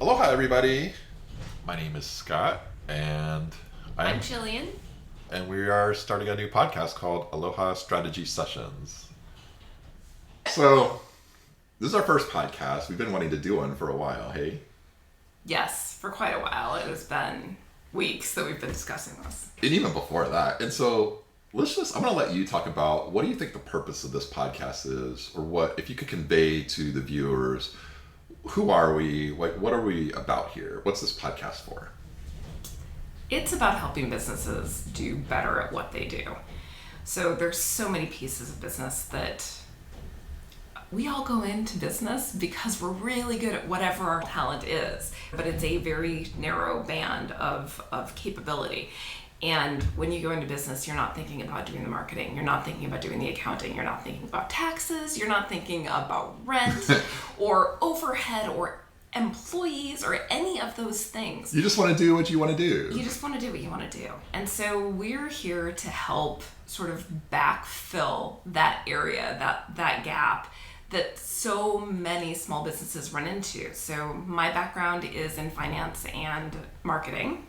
Aloha, everybody. My name is Scott, and I'm Jillian. and we are starting a new podcast called Aloha Strategy Sessions. So, this is our first podcast. We've been wanting to do one for a while, hey? Yes, for quite a while. It has been weeks that we've been discussing this. And even before that. And so, I'm going to let you talk about what do you think the purpose of this podcast is, or what, if you could convey to the viewers, who are we? What are we about here? What's this podcast for? It's about helping businesses do better at what they do. So there's so many pieces of business that we all go into business because we're really good at whatever our talent is, but it's a very narrow band of capability. And when you go into business, you're not thinking about doing the marketing, you're not thinking about doing the accounting, you're not thinking about taxes, you're not thinking about rent or overhead or employees or any of those things. You just want to do what you want to do. You just want to do what you want to do. And so we're here to help sort of backfill that area, that gap that so many small businesses run into. So my background is in finance and marketing.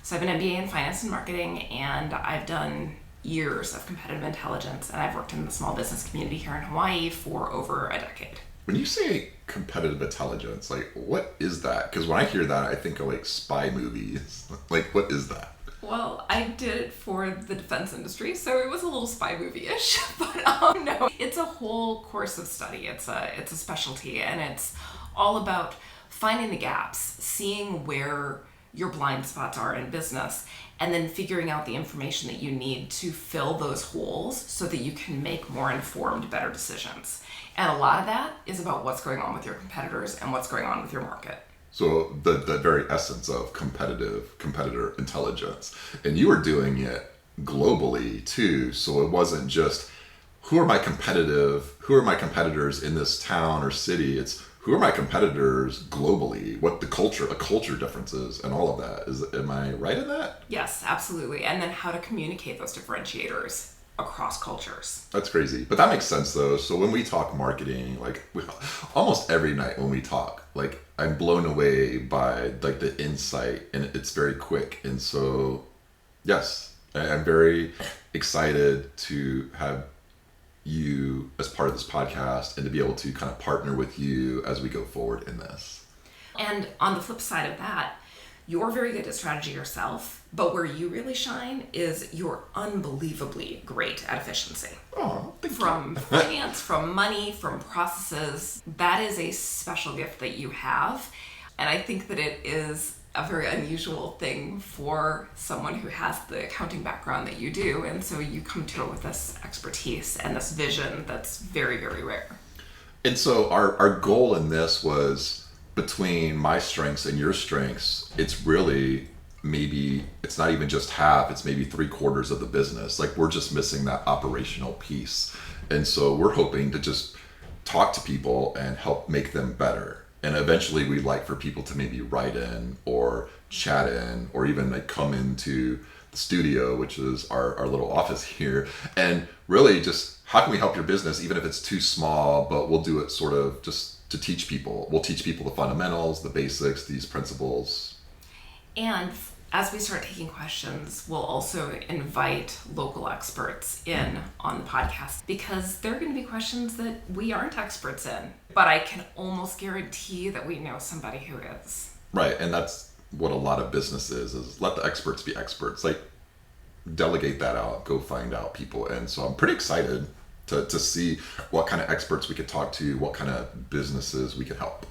So I have an MBA in finance and marketing, and I've done years of competitive intelligence, and I've worked in the small business community here in Hawaii for over a decade. When you say competitive intelligence, what is that? Because when I hear that, I think of spy movies. What is that? Well, I did it for the defense industry, so it was a little spy movie-ish, but no, it's a whole course of study. It's a specialty, and it's all about finding the gaps, seeing where your blind spots are in business, and then figuring out the information that you need to fill those holes so that you can make more informed, better decisions. And a lot of that is about what's going on with your competitors and what's going on with your market. So the very essence of competitor intelligence. And you were doing it globally too. So it wasn't just who are my competitors in this town or city. It's who are my competitors globally, what the culture differences and all of that. Am I right in that? Yes, absolutely. And then how to communicate those differentiators across cultures. That's crazy. But that makes sense though. So when we talk marketing, almost every night when we talk, I'm blown away by the insight, and it's very quick. And so, yes, I'm very excited to have you as part of this podcast and to be able to kind of partner with you as we go forward in this. And on the flip side of that, you're very good at strategy yourself, but where you really shine is you're unbelievably great at efficiency. Oh, from finance, from money, from processes. That is a special gift that you have. And I think that it is a very unusual thing for someone who has the accounting background that you do. And so you come to it with this expertise and this vision that's very, very rare. And so our goal in this was, between my strengths and your strengths, it's really it's not even just half, it's maybe 3/4 of the business. We're just missing that operational piece. And so we're hoping to just talk to people and help make them better. And eventually we'd like for people to maybe write in or chat in or even come into the studio, which is our little office here, and really just how can we help your business, even if it's too small, but we'll do it sort of just to teach people. We'll teach people the fundamentals, the basics, these principles. And as we start taking questions, we'll also invite local experts in on the podcast, because there are going to be questions that we aren't experts in, but I can almost guarantee that we know somebody who is. Right, and that's what a lot of business is let the experts be experts. Delegate that out, go find out people. And so I'm pretty excited to see what kind of experts we could talk to, what kind of businesses we could help.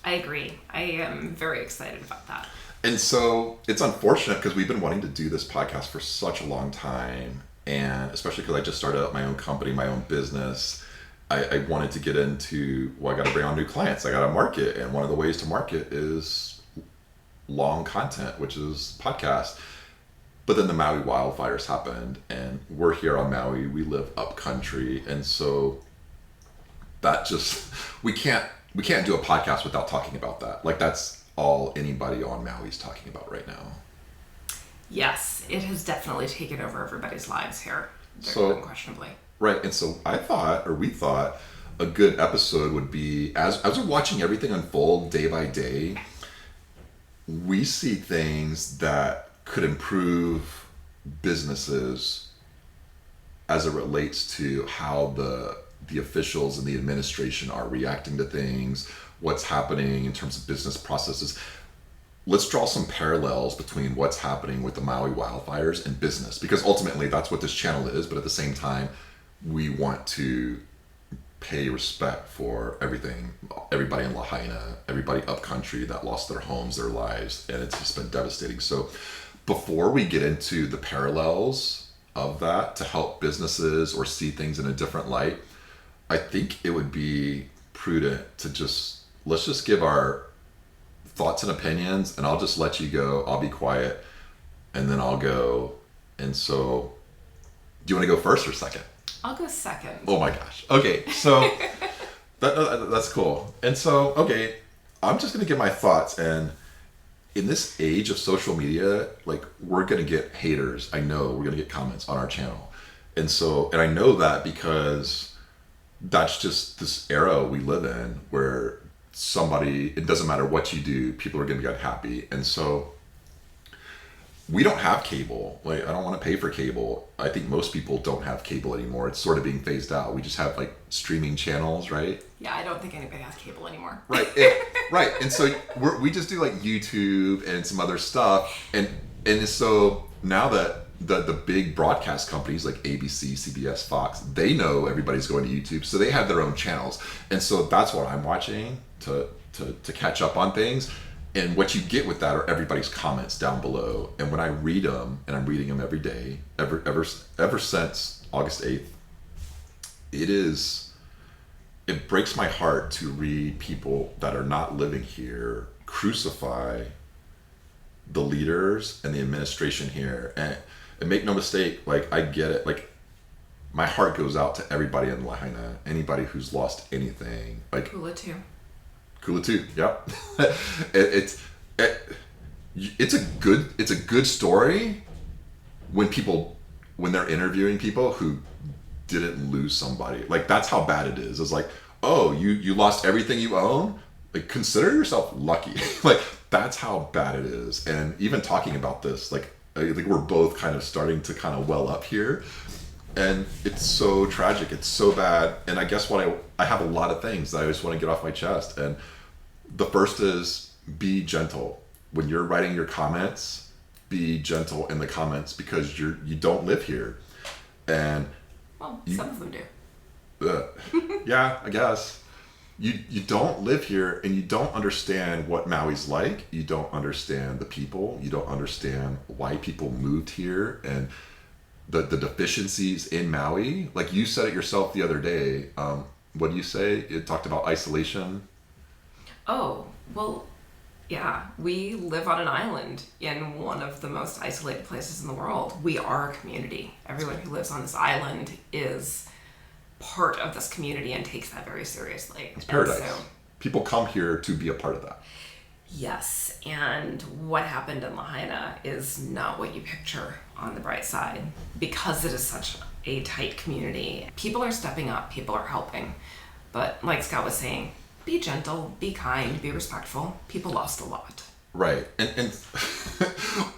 I agree. I am very excited about that. And so it's unfortunate because we've been wanting to do this podcast for such a long time. And especially because I just started up my own company, my own business. I wanted to get into, I got to bring on new clients. I got to market. And one of the ways to market is long content, which is podcast. But then the Maui Wildfires happened, and we're here on Maui. We live up country, and so that just we can't do a podcast without talking about that. That's all anybody on Maui is talking about right now. Yes, it has definitely taken over everybody's lives here, unquestionably. Right, and so we thought, a good episode would be as we're watching everything unfold day by day. we see things that could improve businesses as it relates to how the officials and the administration are reacting to things, what's happening in terms of business processes. Let's draw some parallels between what's happening with the Maui wildfires and business, because ultimately that's what this channel is, but at the same time, we want to pay respect for everybody in Lahaina, everybody upcountry that lost their homes, their lives, and it's just been devastating. So before we get into the parallels of that to help businesses or see things in a different light, I think it would be prudent to let's just give our thoughts and opinions, and I'll just let you go. I'll be quiet, and then I'll go. And so, do you want to go first or second? I'll go second. Oh my gosh. Okay, so that's cool. And so, okay, I'm just going to give my thoughts. And in this age of social media, like, we're going to get haters. I know we're going to get comments on our channel. And so, and I know that because that's just this era we live in where it doesn't matter what you do, people are going to get happy. And so we don't have cable. Like, I don't want to pay for cable. I think most people don't have cable anymore. It's sort of being phased out. We just have like streaming channels, right? Yeah, I don't think anybody has cable anymore. Right. Right. And so we just do like YouTube and some other stuff. And so now that the big broadcast companies like ABC, CBS, Fox, they know everybody's going to YouTube, so they have their own channels. And so that's what I'm watching to catch up on things. And what you get with that are everybody's comments down below. And when I read them, and I'm reading them every day, ever since August 8th, it breaks my heart to read people that are not living here crucify the leaders and the administration here. And make no mistake, like, I get it. Like, my heart goes out to everybody in Lahaina, anybody who's lost anything. Like, Kula too. Kula too. Yep. It's a good story when they're interviewing people who didn't lose somebody. Like, that's how bad it is. It's like, oh, you lost everything you own? Like, consider yourself lucky. Like, that's how bad it is. And even talking about this, like, I think we're both kind of starting to kind of well up here. And it's so tragic. It's so bad. And I guess I have a lot of things that I just want to get off my chest. And the first is, be gentle. When you're writing your comments, be gentle in the comments, because you don't live here. And some of them do. Yeah, I guess. You don't live here, and you don't understand what Maui's like. You don't understand the people. You don't understand why people moved here and the deficiencies in Maui. Like, you said it yourself the other day. What do you say? You talked about isolation. Oh, well, yeah. We live on an island in one of the most isolated places in the world. We are a community. Everyone who lives on this island is part of this community and takes that very seriously. It's paradise. People come here to be a part of that. Yes, and what happened in Lahaina is not what you picture on the bright side, because it is such a tight community. People are stepping up, people are helping, but like Scott was saying, be gentle, be kind, be respectful. People lost a lot. Right, and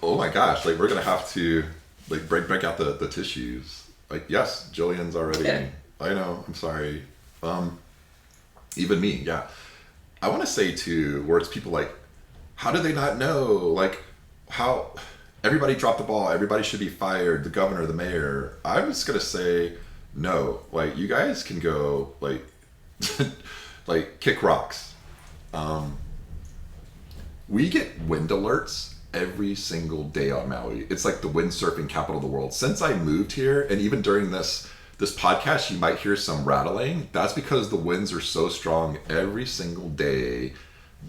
oh my gosh, like, we're gonna have to like break out the tissues. Like, yes, Jillian's already. Okay. I know, I'm sorry. Even me, yeah. I want to say too, where it's people like, how do they not know? Like, how everybody dropped the ball, everybody should be fired, the governor, the mayor. I'm just gonna say, no. Like, you guys can go, like, like, kick rocks. We get wind alerts every single day on Maui. It's like the windsurfing capital of the world. Since I moved here, and even during this podcast, you might hear some rattling. That's because the winds are so strong every single day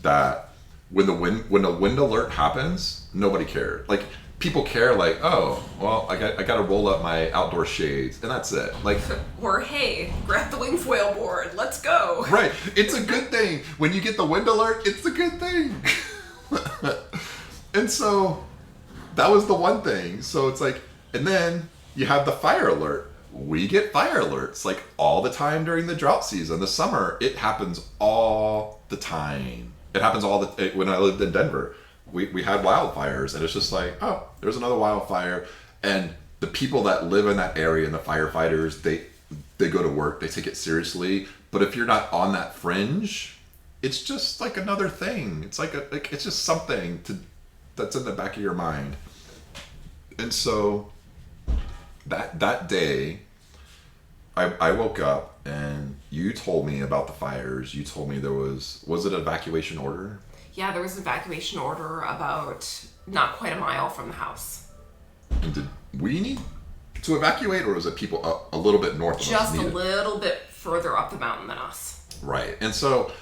that when the wind alert happens, nobody cares. Like, people care, like, oh, well, I got to roll up my outdoor shades, and that's it. Like, or hey, grab the wing foil board, let's go. Right, it's a good thing when you get the wind alert. It's a good thing. And so that was the one thing. So it's like, and then you have the fire alert. We get fire alerts like all the time during the drought season. The summer, it happens all the time. It happens when I lived in Denver. we had wildfires, and it's just like, oh, there's another wildfire. And the people that live in that area and the firefighters, they go to work, they take it seriously. But if you're not on that fringe, it's just like another thing. It's like it's just something that's in the back of your mind. And so that day, I woke up and you told me about the fires. You told me there was it an evacuation order? Yeah, there was an evacuation order about not quite a mile from the house. And did we need to evacuate, or was it people a little bit north of us? Just a little bit further up the mountain than us. Right. And so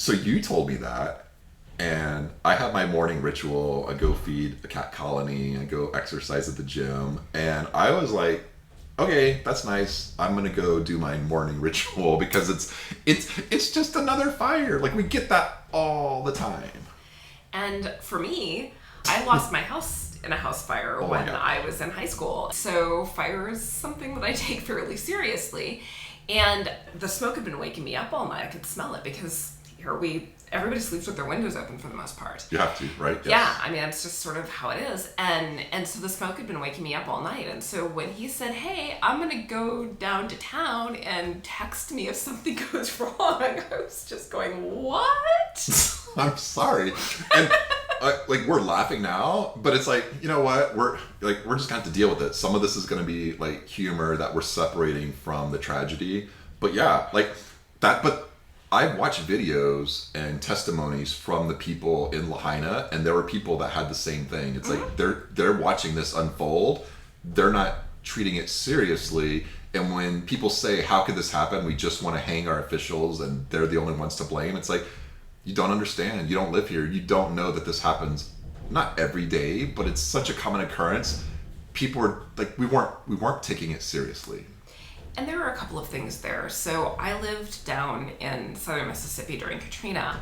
you told me that, and I have my morning ritual. I go feed a cat colony, I go exercise at the gym, and I was like, okay, that's nice. I'm gonna go do my morning ritual because it's just another fire. Like, we get that all the time. And for me, I lost my house in a house fire when I was in high school. So fire is something that I take fairly seriously. And the smoke had been waking me up all night. I could smell it because everybody sleeps with their windows open for the most part. You have to, right? Yes. Yeah, I mean, it's just sort of how it is. And so the smoke had been waking me up all night. And so when he said, hey, I'm going to go down to town and text me if something goes wrong, I was just going, what? I'm sorry. And we're laughing now, but it's like, you know what? We're just going to have to deal with it. Some of this is going to be like humor that we're separating from the tragedy. But yeah, like that, but I've watched videos and testimonies from the people in Lahaina, and there were people that had the same thing. It's like they're watching this unfold. They're not treating it seriously. And when people say, how could this happen? We just want to hang our officials and they're the only ones to blame. It's like, you don't understand. You don't live here. You don't know that this happens not every day, but it's such a common occurrence. People are like, we weren't taking it seriously. And there are a couple of things there. So I lived down in southern Mississippi during Katrina,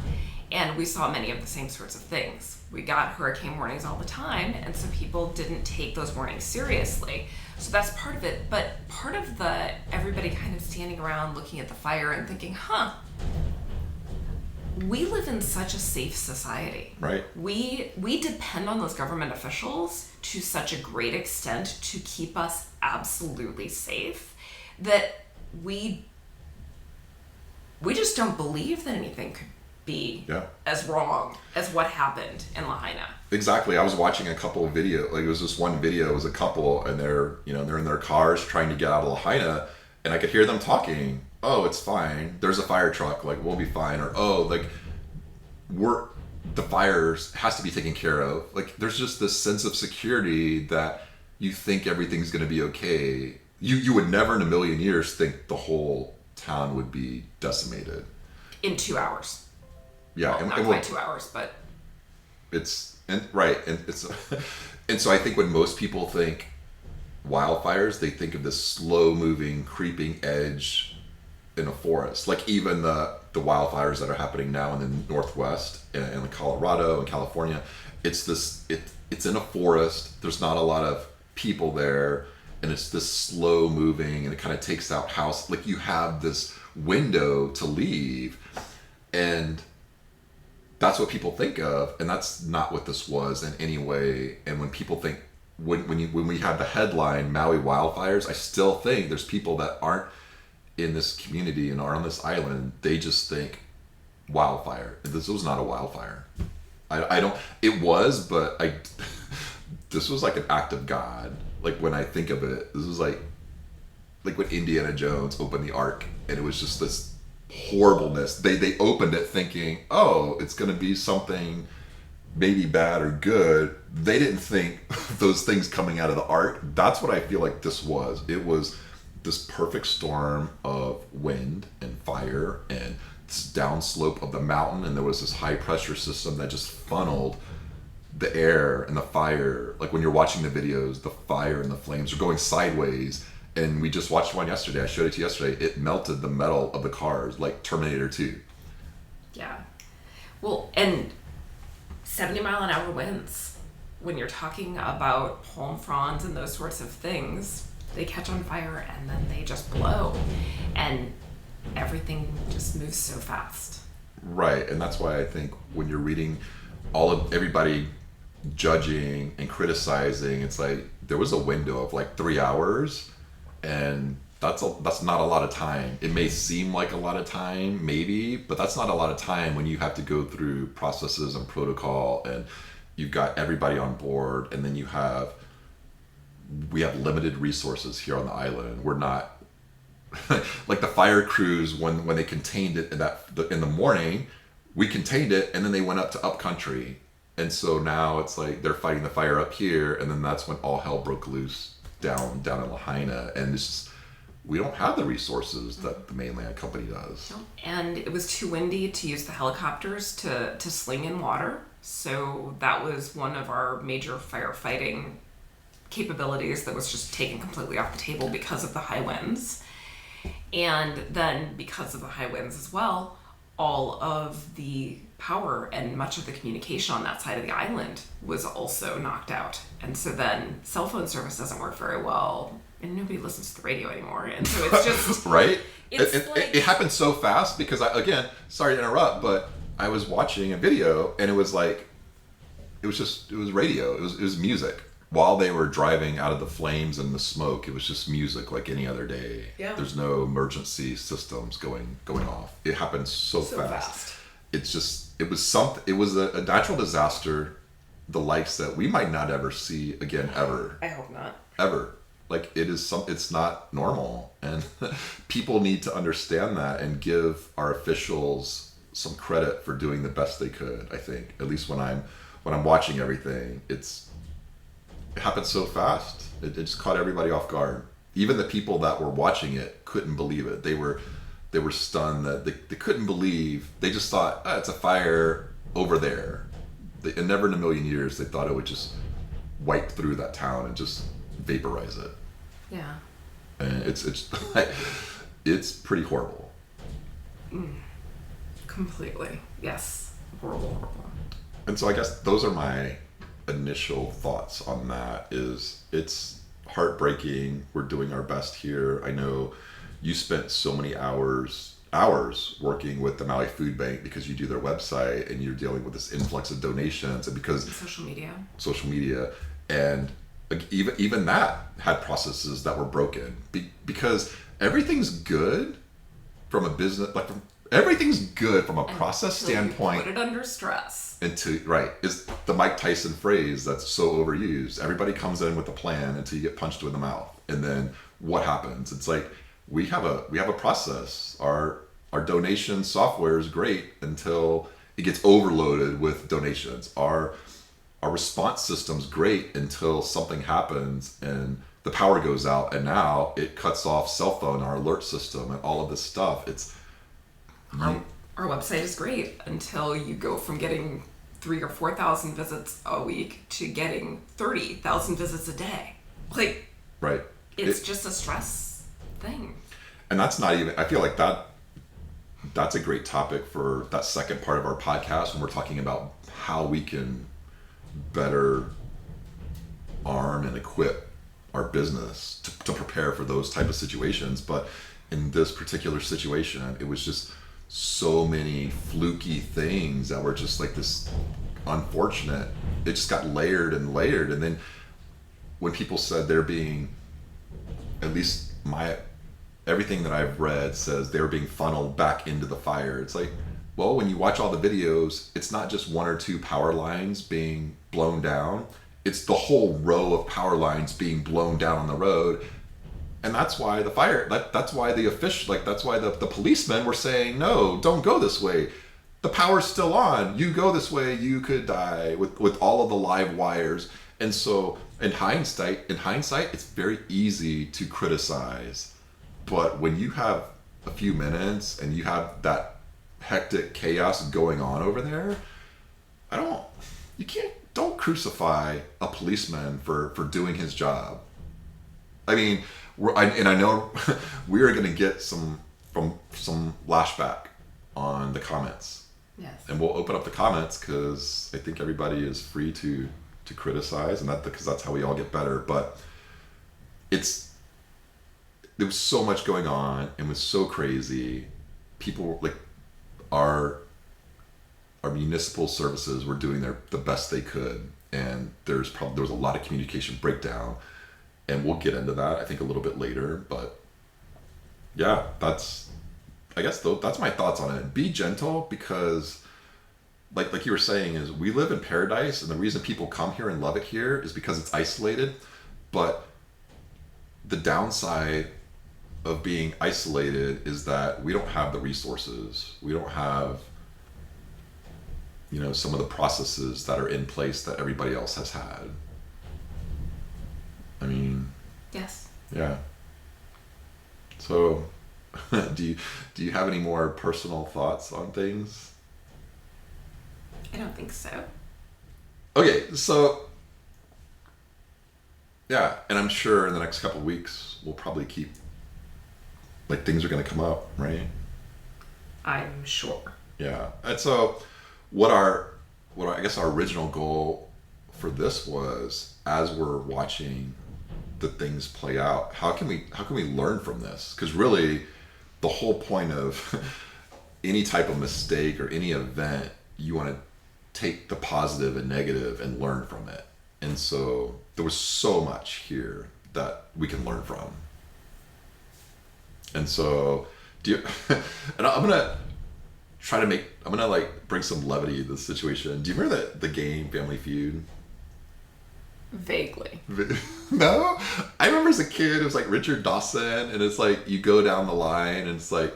and we saw many of the same sorts of things. We got hurricane warnings all the time, and so people didn't take those warnings seriously. So that's part of it. But part of the everybody kind of standing around looking at the fire and thinking, we live in such a safe society. Right. We depend on those government officials to such a great extent to keep us absolutely safe that we just don't believe that anything could be as wrong as what happened in Lahaina. Exactly. I was watching a couple of videos. Like, it was this one video. It was a couple, and they're in their cars trying to get out of Lahaina, and I could hear them talking. Oh, it's fine. There's a fire truck. Like, we'll be fine. Or, oh, like, the fires has to be taken care of. Like, there's just this sense of security that you think everything's going to be okay. You would never in a million years think the whole town would be decimated. In 2 hours. Yeah. Well, not quite 2 hours, but... Right. And so I think when most people think wildfires, they think of this slow-moving, creeping edge in a forest. Like, even the wildfires that are happening now in the Northwest, in Colorado and California, it's in a forest. There's not a lot of people there, and it's this slow moving, and it kind of takes out house. Like, you have this window to leave, and that's what people think of, and that's not what this was in any way. And when people think, when we have the headline Maui Wildfires, I still think there's people that aren't in this community and are on this island. They just think wildfire. This was not a wildfire. I don't. It was, but this was like an act of God. Like, when I think of it, this was like when Indiana Jones opened the Ark, and it was just this horribleness. They opened it thinking, oh, it's going to be something maybe bad or good. They didn't think those things coming out of the Ark. That's what I feel like this was. It was this perfect storm of wind and fire and this downslope of the mountain, and there was this high pressure system that just funneled the air and the fire. Like, when you're watching the videos, the fire and the flames are going sideways. And we just watched one yesterday. I showed it to you yesterday. It melted the metal of the cars like Terminator 2. Yeah. Well, and 70-mile-an-hour winds, when you're talking about palm fronds and those sorts of things, they catch on fire and then they just blow. And everything just moves so fast. Right. And that's why I think when you're reading all of everybody judging and criticizing. It's like there was a window of like 3 hours, and that's not a lot of time. It may seem like a lot of time, maybe, but that's not a lot of time when you have to go through processes and protocol, and you've got everybody on board, and then we have limited resources here on the island. We're not like the fire crews when they contained it in the morning. We contained it, and then they went up to upcountry, and so now it's like they're fighting the fire up here, and then that's when all hell broke loose down in Lahaina, and it's just, we don't have the resources that the mainland company does. And it was too windy to use the helicopters to sling in water, so that was one of our major firefighting capabilities that was just taken completely off the table because of the high winds. And then because of the high winds as well, all of the power and much of the communication on that side of the island was also knocked out. And so then cell phone service doesn't work very well, and nobody listens to the radio anymore. And so it's just... right? It happened so fast because again, sorry to interrupt, but I was watching a video, and it was like, it was radio. It was music. While they were driving out of the flames and the smoke, it was just music like any other day. Yeah. There's no emergency systems going off. It happened so fast. It's just, it was a natural disaster, the likes that we might not ever see again, ever. I hope not. Ever. Like, it's not normal. And people need to understand that and give our officials some credit for doing the best they could, I think. At least when I'm watching everything, it happened so fast. It just caught everybody off guard. Even the people that were watching it couldn't believe it. They were stunned that they couldn't believe. They just thought, it's a fire over there. And never in a million years they thought it would just wipe through that town and just vaporize it. Yeah. And it's pretty horrible. Completely. Yes. Horrible. And so I guess those are my initial thoughts on that. Is it's heartbreaking. We're doing our best here. I know you spent so many hours working with the Maui Food Bank because you do their website and you're dealing with this influx of donations, and because social media, and even that had processes that were broken because everything's good from a business, everything's good from a process standpoint. Put it under stress. Is the Mike Tyson phrase that's so overused. Everybody comes in with a plan until you get punched in the mouth, and then what happens? It's like we have a process. Our donation software is great until it gets overloaded with donations. Our response system's great until something happens and the power goes out, and now it cuts off cell phone, our alert system, and all of this stuff. Our website is great until you go from getting 3,000 or 4,000 visits a week to getting 30,000 visits a day. Right. It's just a stress thing. And that's not even, I feel like that's a great topic for that second part of our podcast when we're talking about how we can better arm and equip our business to prepare for those type of situations. But in this particular situation, it was just so many fluky things that were just like this unfortunate. It just got layered and layered. And then when people said they're being, at least everything that I've read says they're being funneled back into the fire. It's like, well, when you watch all the videos, it's not just one or two power lines being blown down. It's the whole row of power lines being blown down on the road. And that's why the fire, that's why the official, that's why the policemen were saying, no, don't go this way. The power's still on. You go this way, you could die with all of the live wires. And so in hindsight, it's very easy to criticize. But when you have a few minutes and you have that hectic chaos going on over there, don't crucify a policeman for doing his job. I mean, I know we are going to get some lashback on the comments. Yes. And we'll open up the comments because I think everybody is free to criticize, and because that's how we all get better. But there was so much going on and was so crazy. People our our municipal services were doing the best they could, and there was a lot of communication breakdown, and we'll get into that I think a little bit later. But yeah, that's my thoughts on it. Be gentle, because like you were saying, is we live in paradise, and the reason people come here and love it here is because it's isolated. But the downside of being isolated is that we don't have the resources. We don't have, some of the processes that are in place that everybody else has had. I mean, Yes. yeah. So, do you have any more personal thoughts on things? I don't think so. Okay, so yeah, and I'm sure in the next couple of weeks we'll probably keep, like, things are going to come up, right? I'm sure. Yeah, and so what I guess our original goal for this was, as we're watching the things play out, how can we learn from this? Because really, the whole point of any type of mistake or any event, you want to take the positive and negative and learn from it. And so there was so much here that we can learn from. And so, and I'm gonna bring some levity to the situation. Do you remember the game Family Feud? Vaguely. No? I remember as a kid, it was like Richard Dawson, and it's like you go down the line and it's like,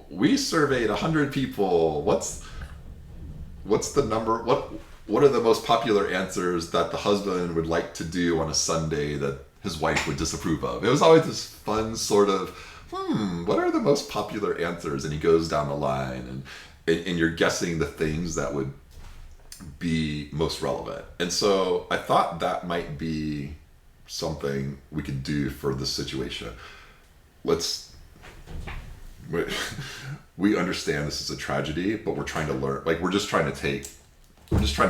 we surveyed 100 people. What's the number? What are the most popular answers that the husband would like to do on a Sunday that his wife would disapprove of? It was always this fun sort of, what are the most popular answers? And he goes down the line, and you're guessing the things that would be most relevant. And so I thought that might be something we could do for this situation. We understand this is a tragedy, but we're trying to learn. Like, we're just trying to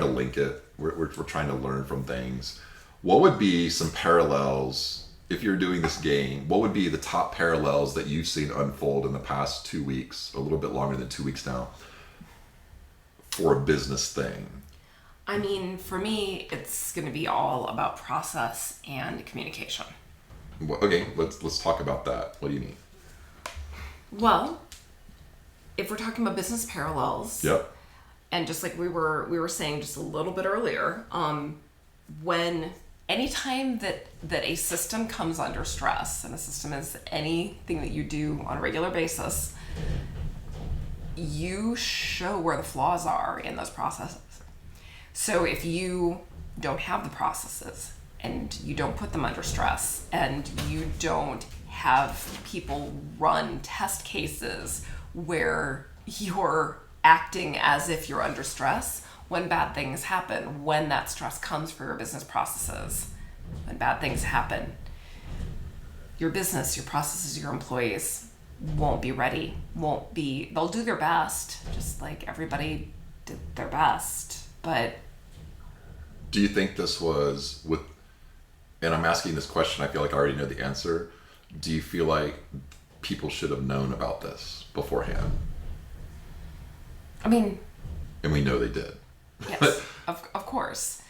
link it. We're trying to learn from things. What would be some parallels, if you're doing this game, what would be the top parallels that you've seen unfold in the past 2 weeks, a little bit longer than 2 weeks now, for a business thing? I mean, for me, it's going to be all about process and communication. Okay, let's talk about that. What do you mean? Well, if we're talking about business parallels, Yep. and just like we were saying just a little bit earlier, when anytime that a system comes under stress, and a system is anything that you do on a regular basis, you show where the flaws are in those processes. So if you don't have the processes, and you don't put them under stress, and you don't have people run test cases where you're acting as if you're under stress, when bad things happen, when that stress comes for your business processes, when bad things happen, your business, your processes, your employees won't be ready, they'll do their best, just like everybody did their best, but... Do you think this was and I'm asking this question, I feel like I already know the answer. Do you feel like people should have known about this beforehand? I mean... And we know they did. Yes, of course.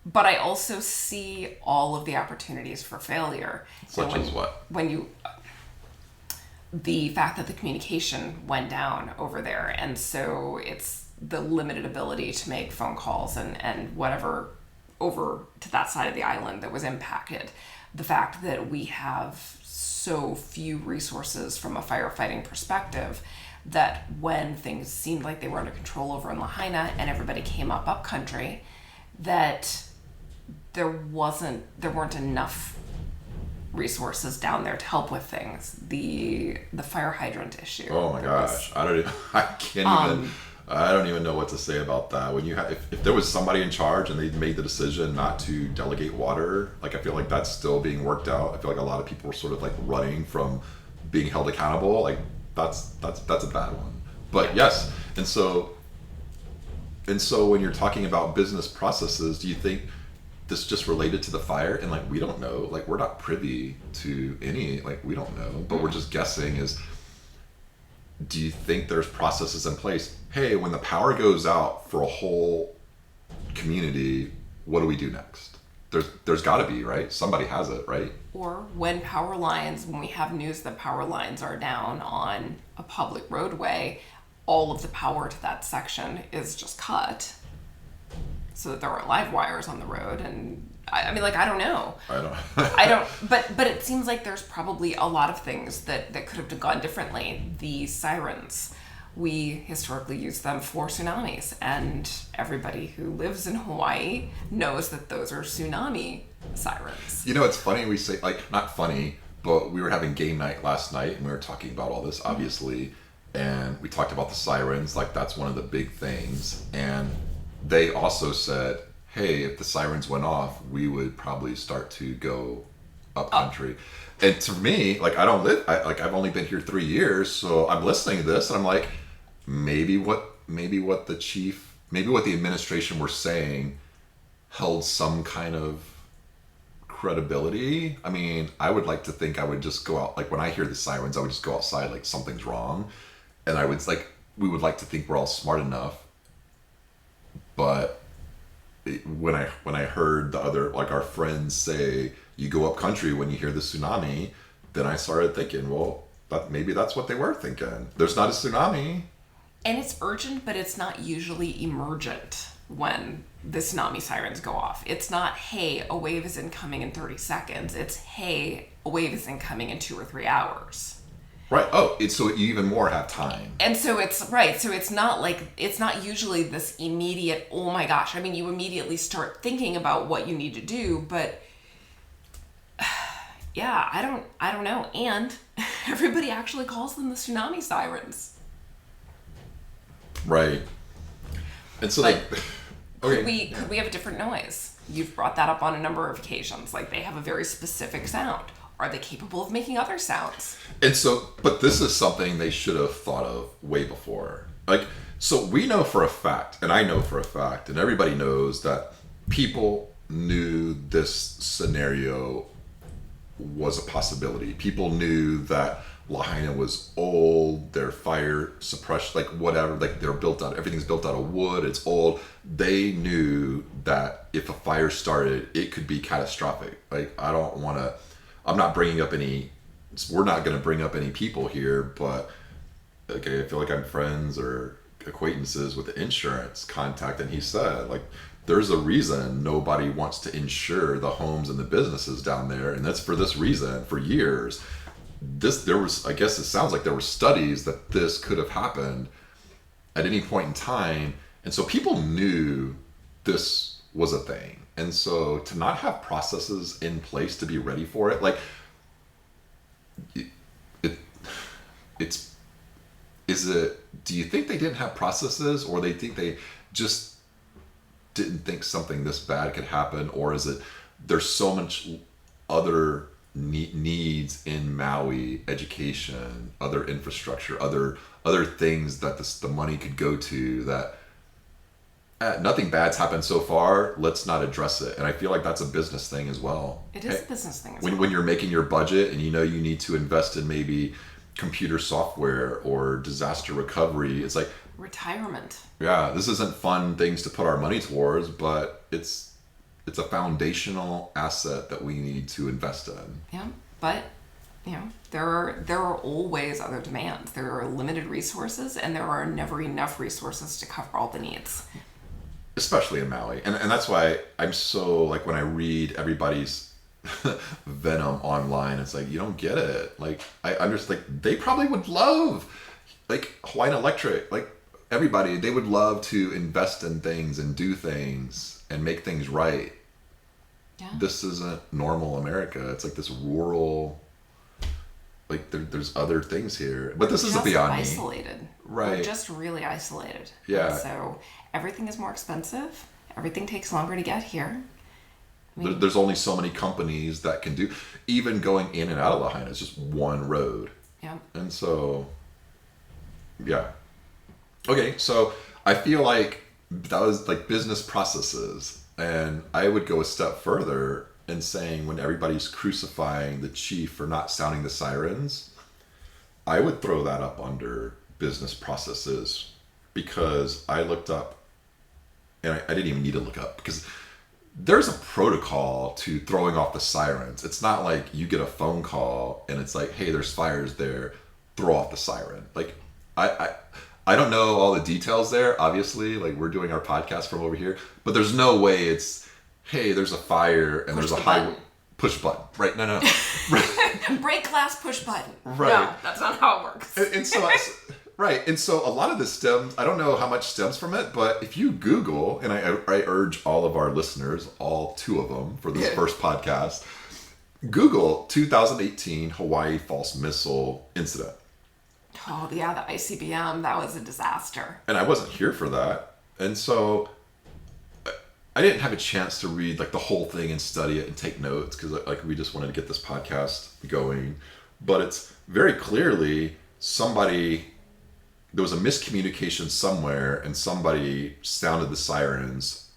But I also see all of the opportunities for failure. Such as what? The fact that the communication went down over there, and so it's the limited ability to make phone calls and whatever over to that side of the island that was impacted. The fact that we have so few resources from a firefighting perspective, that when things seemed like they were under control over in Lahaina and everybody came up country, that there weren't enough resources down there to help with things. The fire hydrant issue. Oh my gosh, I don't even know what to say about that. When you if there was somebody in charge and they made the decision not to delegate water, like, I feel like that's still being worked out. I feel like a lot of people are sort of like running from being held accountable. Like, that's a bad one. But yes, and so when you're talking about business processes, do you think this just related to the fire? And like, we don't know, like, we're not privy to any, like, we don't know, but we're just guessing. do you think there's processes in place? Hey, when the power goes out for a whole community, what do we do next? There's got to be, right? Somebody has it, right? Or when we have news that power lines are down on a public roadway, all of the power to that section is just cut so that there aren't live wires on the road. And I mean, like, I don't know. I don't, but it seems like there's probably a lot of things that could have gone differently. The sirens, we historically use them for tsunamis, and everybody who lives in Hawaii knows that those are tsunami sirens. You know, it's funny we say, like, not funny, but we were having game night last night and we were talking about all this, obviously, and we talked about the sirens, like that's one of the big things. And they also said, hey, if the sirens went off, we would probably start to go up country. And to me, like, I've only been here 3 years, so I'm listening to this and I'm like, maybe what the administration were saying held some kind of credibility. I mean, I would like to think I would just go out, like when I hear the sirens, I would just go outside like something's wrong. And we would like to think we're all smart enough. But when I heard the other, like our friends say, you go up country when you hear the tsunami, then I started thinking, well, maybe that's what they were thinking. There's not a tsunami. And it's urgent, but it's not usually emergent when the tsunami sirens go off. It's not, hey, a wave is incoming in 30 seconds. It's, hey, a wave is incoming in 2 or 3 hours. Right. Oh, so you even more have time. And so it's, right, so it's not usually this immediate, oh my gosh. I mean, you immediately start thinking about what you need to do, but yeah, I don't know. And everybody actually calls them the tsunami sirens. Right. And so but okay. Could we have a different noise? You've brought that up on a number of occasions. Like, they have a very specific sound. Are they capable of making other sounds? And so, but this is something they should have thought of way before. Like, so we know for a fact, and I know for a fact, and everybody knows that people knew this scenario was a possibility. People knew that Lahaina was old, their fire suppressed, like whatever, like everything's built out of wood, it's old. They knew that if a fire started, it could be catastrophic. Like, we're not going to bring up any people here, but okay, I feel like I'm friends or acquaintances with the insurance contact, and he said, like, there's a reason nobody wants to insure the homes and the businesses down there, and that's for this reason. For years, I guess it sounds like there were studies that this could have happened at any point in time, and so people knew this was a thing. And so to not have processes in place to be ready for it, like, do you think they didn't have processes, or they think they just didn't think something this bad could happen? Or is it there's so much other needs in Maui, education, other infrastructure, other things that the money could go to, that nothing bad's happened so far, let's not address it. And I feel like that's a business thing as well. It is a business thing as well. When you're making your budget and you know you need to invest in maybe computer software or disaster recovery, it's like retirement. Yeah, this isn't fun things to put our money towards, but it's a foundational asset that we need to invest in. Yeah, but there are always other demands. There are limited resources, and there are never enough resources to cover all the needs. Especially in Maui. And that's why I'm so, like, when I read everybody's venom online, it's like, you don't get it. Like, I understand, like, they probably would love, like, Hawaiian Electric, like, everybody, they would love to invest in things and do things and make things right. Yeah. This isn't normal America. It's like this rural, like, there's other things here. But this isn't beyond me. Isolated. Right. We're just really isolated. Yeah. And so everything is more expensive. Everything takes longer to get here. I mean, There's only so many companies that can do, even going in and out of Lahaina is just one road. Yeah. And so, yeah. Okay, so I feel like that was like business processes. And I would go a step further in saying, when everybody's crucifying the chief for not sounding the sirens, I would throw that up under business processes, because I looked up, and I didn't even need to look up, because there's a protocol to throwing off the sirens. It's not like you get a phone call and it's like, hey, there's fires there, throw off the siren. Like, I don't know all the details there, obviously, like we're doing our podcast from over here, but there's no way it's, hey, there's a fire and there's a highway. Push button. Right. No. Right. Break glass, push button. Right. No, that's not how it works. And so, right. And so a lot of this stems, I don't know how much stems from it, but if you Google, and I urge all of our listeners, all 2 of them for this first podcast, Google 2018 Hawaii false missile incident. Oh, yeah, the ICBM, that was a disaster. And I wasn't here for that. And so I didn't have a chance to read like the whole thing and study it and take notes, because like we just wanted to get this podcast going. But it's very clearly there was a miscommunication somewhere, and somebody sounded the sirens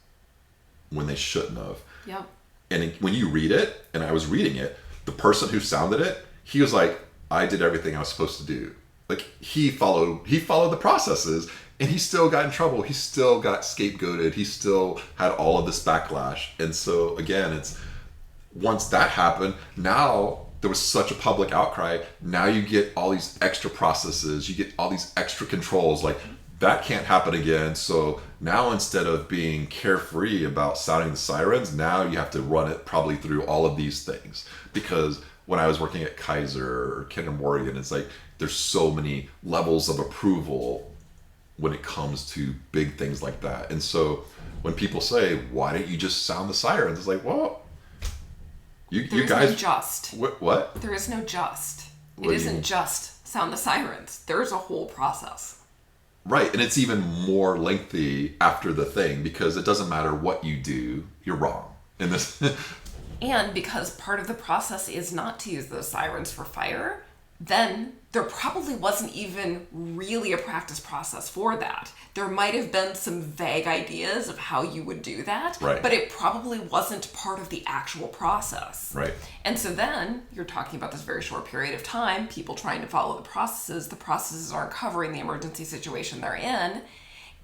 when they shouldn't have. Yep. And when you read it, and I was reading it, the person who sounded it, he was like, I did everything I was supposed to do. Like he followed the processes, and he still got in trouble. He still got scapegoated. He still had all of this backlash. And so again, it's once that happened, now there was such a public outcry. Now you get all these extra processes, you get all these extra controls, like that can't happen again. So now instead of being carefree about sounding the sirens, now you have to run it probably through all of these things. Because when I was working at Kaiser or Kinder Morgan, it's like there's so many levels of approval when it comes to big things like that. And so when people say, why don't you just sound the sirens? It's like, well, you guys... No just. What? There is no just. What It isn't just sound the sirens. There's a whole process. Right, and it's even more lengthy after the thing, because it doesn't matter what you do, you're wrong in this. And because part of the process is not to use those sirens for fire, then there probably wasn't even really a practice process for that. There might have been some vague ideas of how you would do that, right, but it probably wasn't part of the actual process. Right. And so then you're talking about this very short period of time, people trying to follow the processes aren't covering the emergency situation they're in.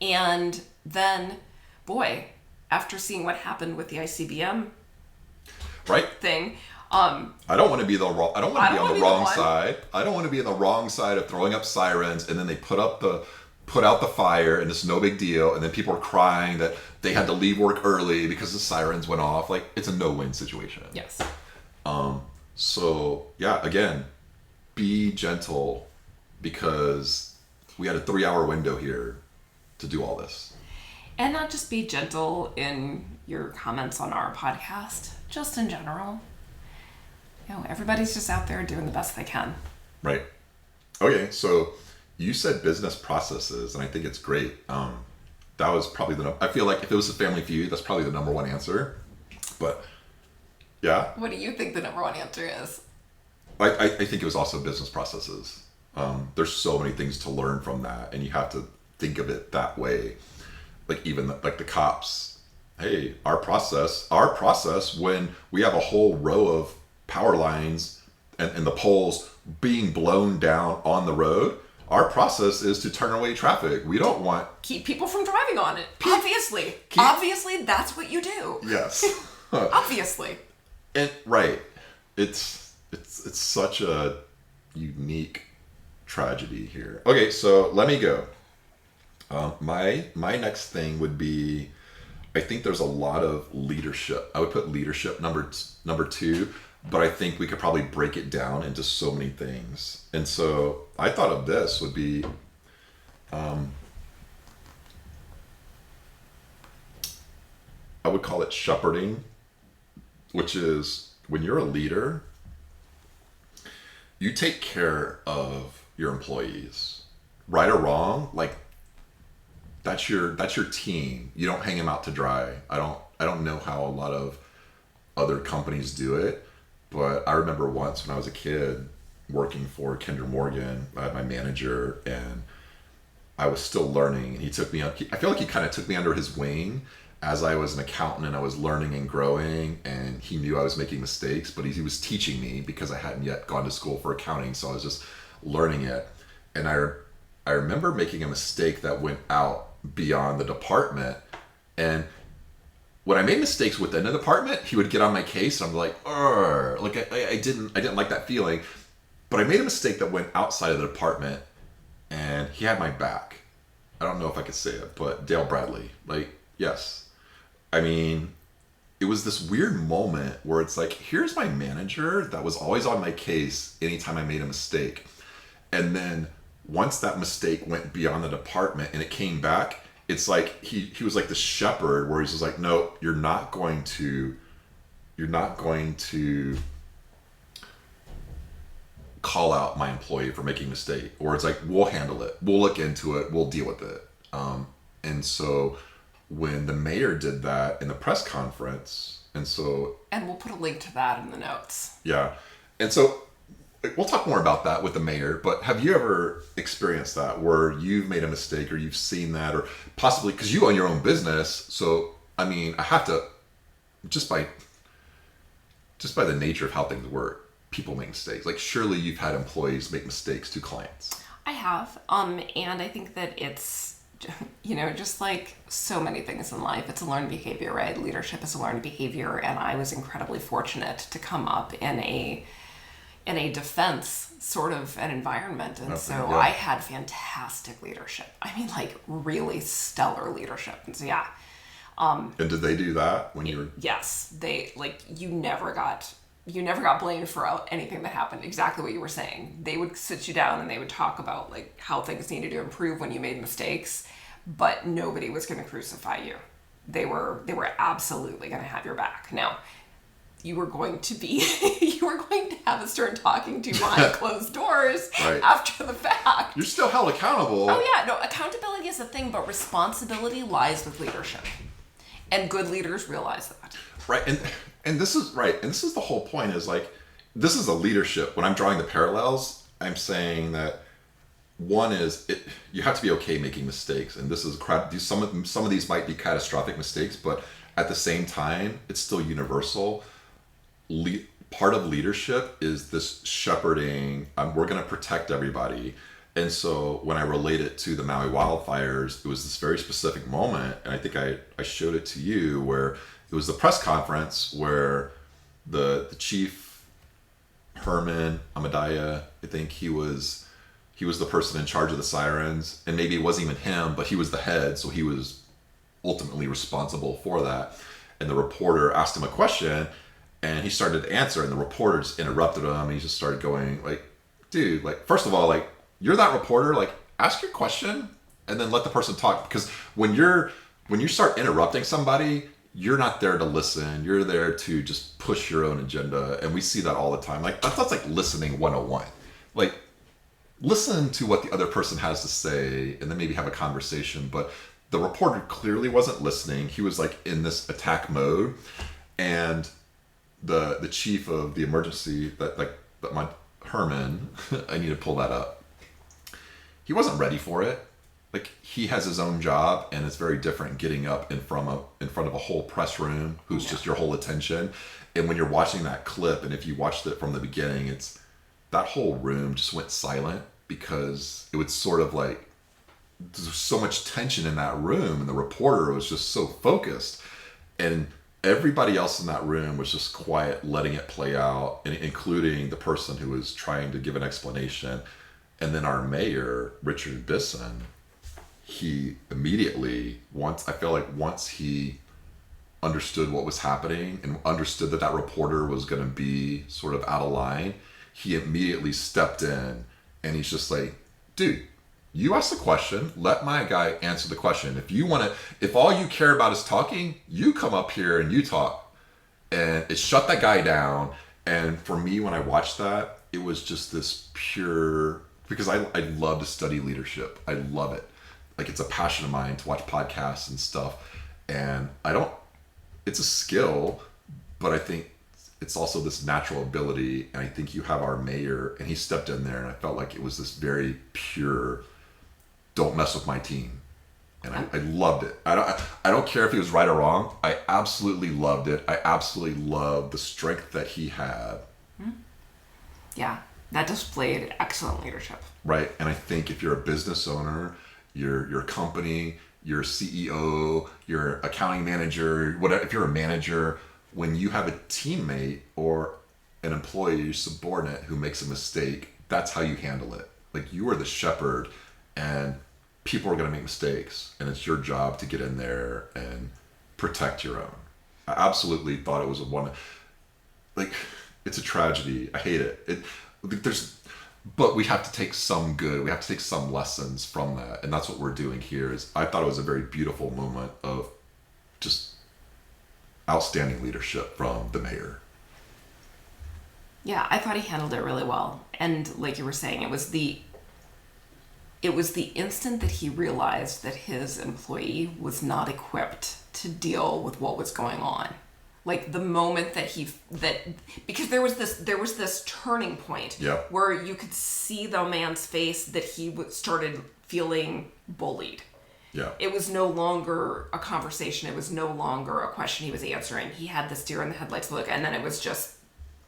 And then, boy, after seeing what happened with the ICBM right thing, I don't want to be on the wrong side. I don't want to be on the wrong side of throwing up sirens, and then they put out the fire, and it's no big deal, and then people are crying that they had to leave work early because the sirens went off. Like, it's a no-win situation. Yes. So yeah, again, be gentle, because we had a 3-hour window here to do all this. And not just be gentle in your comments on our podcast, just in general. You know, everybody's just out there doing the best they can. Right. Okay, so you said business processes, and I think it's great. That was probably I feel like if it was a Family Feud, that's probably the number one answer. But yeah. What do you think the number one answer is? I think it was also business processes. There's so many things to learn from that, and you have to think of it that way. Like even like the cops. Hey, our process when we have a whole row of power lines and the poles being blown down on the road, our process is to turn away traffic. We don't want... Keep people from driving on it. Obviously, that's what you do. Yes. Obviously. And right. It's such a unique tragedy here. Okay, so let me go. My next thing would be, I think there's a lot of leadership. I would put leadership number 2, but I think we could probably break it down into so many things. And so I thought of this would be, I would call it shepherding, which is when you're a leader, you take care of your employees, right or wrong. Like, that's your team. You don't hang them out to dry. I don't know how a lot of other companies do it, but I remember once when I was a kid working for Kinder Morgan, I had my manager, and I was still learning, and he took me up. I feel like he kind of took me under his wing as I was an accountant, and I was learning and growing, and he knew I was making mistakes, but he was teaching me because I hadn't yet gone to school for accounting, so I was just learning it. And I remember making a mistake that went out beyond the department. And when I made mistakes within the department, he would get on my case, and I'm like, "Urgh." Like I didn't like that feeling. But I made a mistake that went outside of the department, and he had my back. I don't know if I could say it, but Dale Bradley, like, yes. I mean, it was this weird moment where it's like, here's my manager that was always on my case anytime I made a mistake. And then once that mistake went beyond the department and it came back, it's like he was like the shepherd where he's just like, no, you're not going to call out my employee for making a mistake. Or it's like, we'll handle it. We'll look into it. We'll deal with it. And so when the mayor did that in the press conference, and we'll put a link to that in the notes. Yeah. And so we'll talk more about that with the mayor, but have you ever experienced that where you've made a mistake or you've seen that, or possibly because you own your own business? So, I mean, I have to, just by the nature of how things work, people make mistakes. Like, surely you've had employees make mistakes to clients. I have. And I think that it's, just like so many things in life, it's a learned behavior, right? Leadership is a learned behavior. And I was incredibly fortunate to come up in a defense sort of an environment. And I had fantastic leadership. I mean, like really stellar leadership. And so, yeah. And did they do that when you were? Yes. They, like, you never got blamed for anything that happened. Exactly what you were saying. They would sit you down and they would talk about like how things needed to improve when you made mistakes, but nobody was going to crucify you. They were absolutely going to have your back. Now, you were going to have a stern talking to behind closed doors right. After the fact. You're still held accountable. Oh yeah, no, accountability is a thing, but responsibility lies with leadership. And good leaders realize that. Right, and this is right, and this is the whole point, is like, this is a leadership. When I'm drawing the parallels, I'm saying that one is you have to be okay making mistakes, and this is some of these might be catastrophic mistakes, but at the same time, it's still universal. Part of leadership is this shepherding. We're going to protect everybody. And so when I relate it to the Maui wildfires, it was this very specific moment. And I think I showed it to you, where it was the press conference where the chief, Herman Amadaya, I think he was the person in charge of the sirens. And maybe it wasn't even him, but he was the head. So he was ultimately responsible for that. And the reporter asked him a question, and he started to answer, and the reporter just interrupted him, and he just started going like, dude, like, first of all, like, you're that reporter, like, ask your question and then let the person talk. Because when you start interrupting somebody, you're not there to listen. You're there to just push your own agenda. And we see that all the time. Like, that's like listening 101. Like, listen to what the other person has to say and then maybe have a conversation. But the reporter clearly wasn't listening. He was like in this attack mode. And the chief of the emergency, my Herman, I need to pull that up. He wasn't ready for it. Like, he has his own job, and it's very different getting up in front of a whole press room who's just your whole attention. And when you're watching that clip, and if you watched it from the beginning, it's that whole room just went silent, because it was sort of like there's so much tension in that room, and the reporter was just so focused, and everybody else in that room was just quiet, letting it play out, including the person who was trying to give an explanation. And then our mayor, Richard Bisson, he immediately, once he understood what was happening and understood that reporter was going to be sort of out of line, he immediately stepped in, and he's just like, dude, you ask the question, let my guy answer the question. If all you care about is talking, you come up here and you talk. And it shut that guy down. And for me, when I watched that, it was just this pure, because I love to study leadership. I love it. Like, it's a passion of mine to watch podcasts and stuff. And it's a skill, but I think it's also this natural ability. And I think you have our mayor, and he stepped in there, and I felt like it was this very pure, don't mess with my team. And I loved it. I don't care if he was right or wrong. I absolutely loved it. I absolutely loved the strength that he had. Yeah. That displayed excellent leadership. Right. And I think if you're a business owner, your company, your CEO, your accounting manager, whatever, if you're a manager, when you have a teammate or an employee, subordinate who makes a mistake, that's how you handle it. Like, you are the shepherd, and people are going to make mistakes, and it's your job to get in there and protect your own. I absolutely thought it was it's a tragedy. I hate it. But we have to take some good. We have to take some lessons from that, and that's what we're doing here. I thought it was a very beautiful moment of just outstanding leadership from the mayor. Yeah, I thought he handled it really well. And like you were saying, it was the instant that he realized that his employee was not equipped to deal with what was going on. Like, the moment that because there was this turning point. Yep. Where you could see the man's face that he started feeling bullied. Yeah. It was no longer a conversation. It was no longer a question he was answering. He had this deer in the headlights look, and then it was just.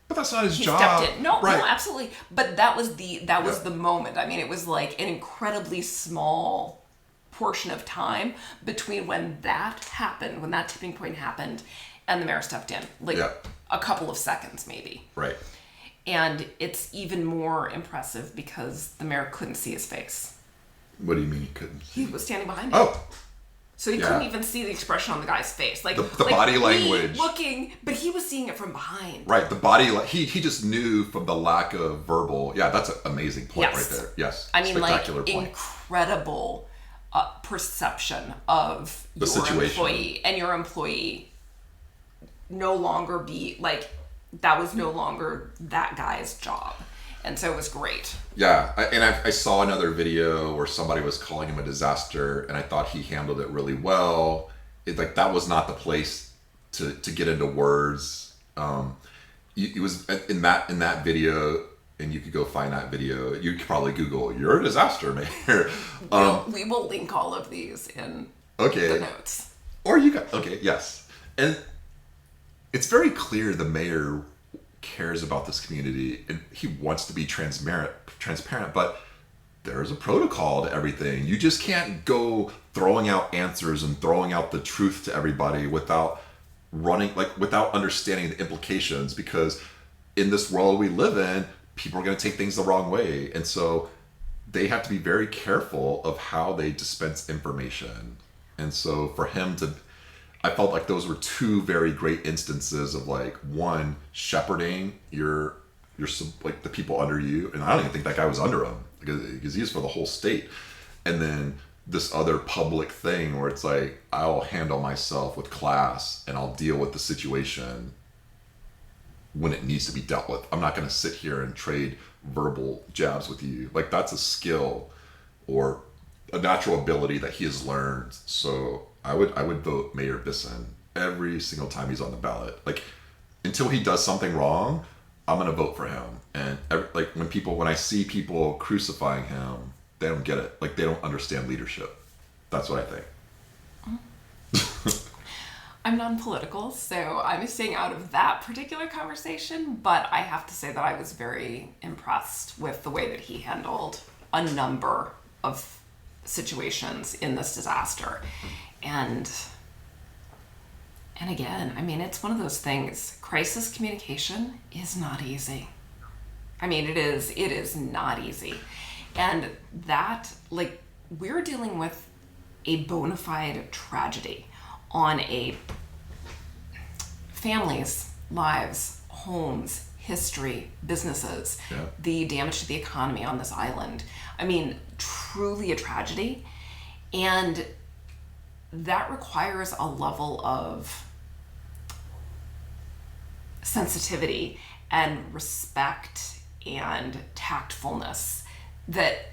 But that's not his job. Stepped in. No, right. no, absolutely. But that was the moment. I mean, it was like an incredibly small portion of time between when that happened, when that tipping point happened, and the mayor stepped in. Like a couple of seconds, maybe. Right. And it's even more impressive because the mayor couldn't see his face. What do you mean he couldn't see? He was standing behind him. Oh. So he couldn't even see the expression on the guy's face. Like the body language. Looking, but he was seeing it from behind. Right, the body, he just knew from the lack of verbal. Yeah, that's an amazing point right there. Yes, I mean, spectacular like, point. Incredible perception of The your situation. employee, and your employee no longer that was no longer that guy's job. And so it was great. Yeah, I saw another video where somebody was calling him a disaster, and I thought he handled it really well. That was not the place to get into words. It was in that video, and you could go find that video. You could probably Google "you're a disaster, mayor." We will link all of these in Okay. the notes. Or you got yes, and it's very clear the mayor cares about this community and he wants to be transparent, but there's a protocol to everything. You just can't go throwing out answers and throwing out the truth to everybody without understanding the implications, because in this world we live in, people are going to take things the wrong way, and so they have to be very careful of how they dispense information. And so for him to, I felt like those were two very great instances of one, shepherding your the people under you, and I don't even think that guy was under him because he was for the whole state, and then this other public thing where it's like, I'll handle myself with class and I'll deal with the situation when it needs to be dealt with. I'm not going to sit here and trade verbal jabs with you. That's a skill or a natural ability that he has learned. So I would vote Mayor Bisson every single time he's on the ballot. Until he does something wrong, I'm gonna vote for him. And when I see people crucifying him, they don't get it. They don't understand leadership. That's what I think. I'm non-political, so I'm staying out of that particular conversation, but I have to say that I was very impressed with the way that he handled a number of situations in this disaster. And again, I mean, it's one of those things. Crisis communication is not easy. I mean, it is not easy. And that, we're dealing with a bona fide tragedy on families, lives, homes, history, businesses, the damage to the economy on this island. I mean, truly a tragedy. And that requires a level of sensitivity and respect and tactfulness that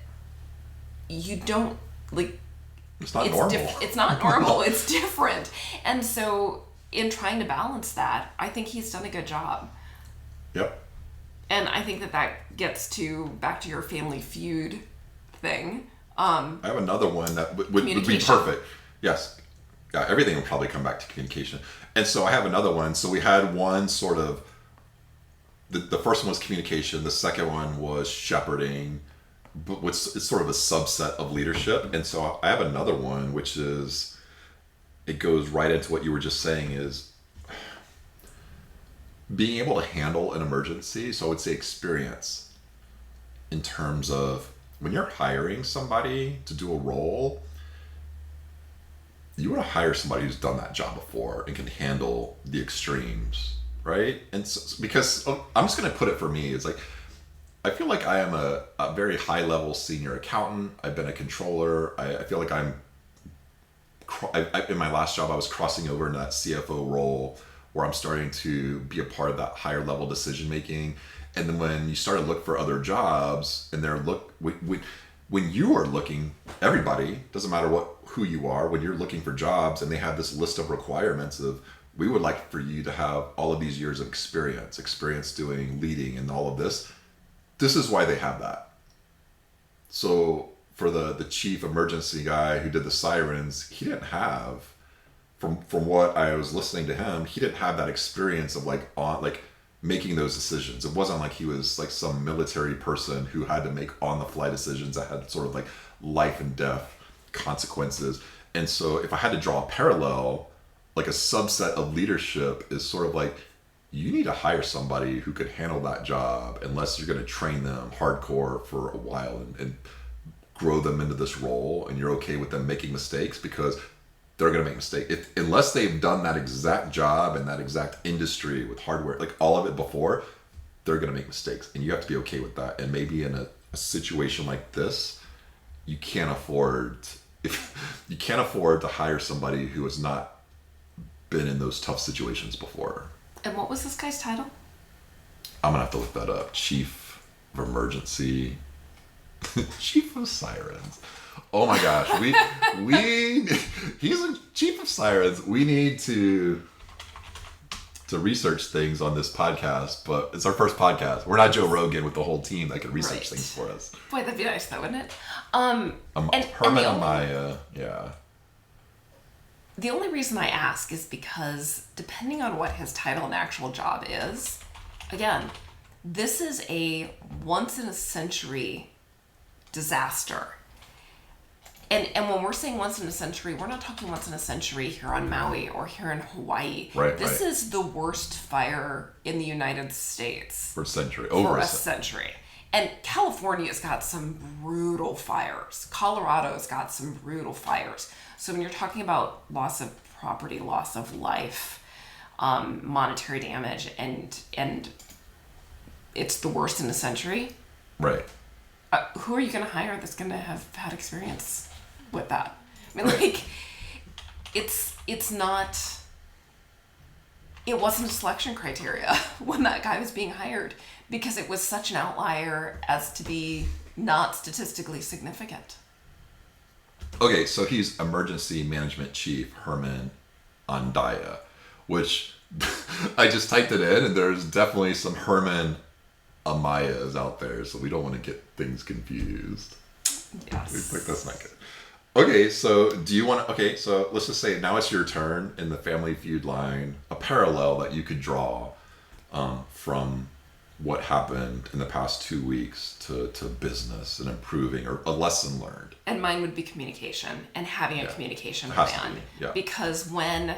you don't It's not normal. It's not normal. It's different. And so in trying to balance that, I think he's done a good job. Yep. And I think that gets back to your Family Feud thing. I have another one that would be perfect. Yes. Yeah, everything will probably come back to communication. And so I have another one. So we had one sort of the first one was communication. The second one was shepherding, but it's sort of a subset of leadership. And so I have another one, which is, it goes right into what you were just saying, is being able to handle an emergency. So I would say experience, in terms of when you're hiring somebody to do a role, you want to hire somebody who's done that job before and can handle the extremes, right? And so, because I'm just going to put it for me, it's like, I feel like I am a very high level senior accountant. I've been a controller. I feel like in my last job, I was crossing over into that CFO role where I'm starting to be a part of that higher level decision making. And then when you start to look for other jobs, and when you are looking, everybody, doesn't matter who you are, when you're looking for jobs and they have this list of requirements of, we would like for you to have all of these years of experience doing leading and all of this. This is why they have that. So for the chief emergency guy who did the sirens, he didn't have, from what I was listening to him, he didn't have that experience of making those decisions. It wasn't like he was like some military person who had to make on the fly decisions that had sort of like life and death consequences. And so if I had to draw a parallel, like a subset of leadership is sort of like, you need to hire somebody who could handle that job, unless you're going to train them hardcore for a while and grow them into this role, and you're okay with them making mistakes, because they're going to make mistakes. Unless they've done that exact job in that exact industry with hardware, like all of it before, they're going to make mistakes, and you have to be okay with that. And maybe in a situation like this, you can't afford to hire somebody who has not been in those tough situations before. And what was this guy's title? I'm gonna have to look that up. Chief of Emergency, Chief of Sirens. Oh my gosh, he's a Chief of Sirens. We need to research things on this podcast, but it's our first podcast. We're not Joe Rogan with the whole team that can research things for us. Boy, that'd be nice, though, wouldn't it? Herman Amaya, yeah. The only reason I ask is because depending on what his title and actual job is, again, this is a once in a century disaster. And when we're saying once in a century, we're not talking once in a century here on Maui or here in Hawaii. Right. This is the worst fire in the United States. For a century. For a century. And California's got some brutal fires. Colorado's got some brutal fires. So when you're talking about loss of property, loss of life, monetary damage, and it's the worst in a century. Right. Who are you going to hire that's going to have had experience with that? I mean, it's not. It wasn't a selection criteria when that guy was being hired, because it was such an outlier as to be not statistically significant. Okay, so he's Emergency Management Chief Herman Andaya, which I just typed it in, and there's definitely some Herman Amayas out there, so we don't want to get things confused. Yes. Like, that's not good. Okay, so so let's just say now it's your turn in the Family Feud line, a parallel that you could draw from what happened in the past 2 weeks to business and improving, or a lesson learned. And mine would be communication and having a communication plan. Because when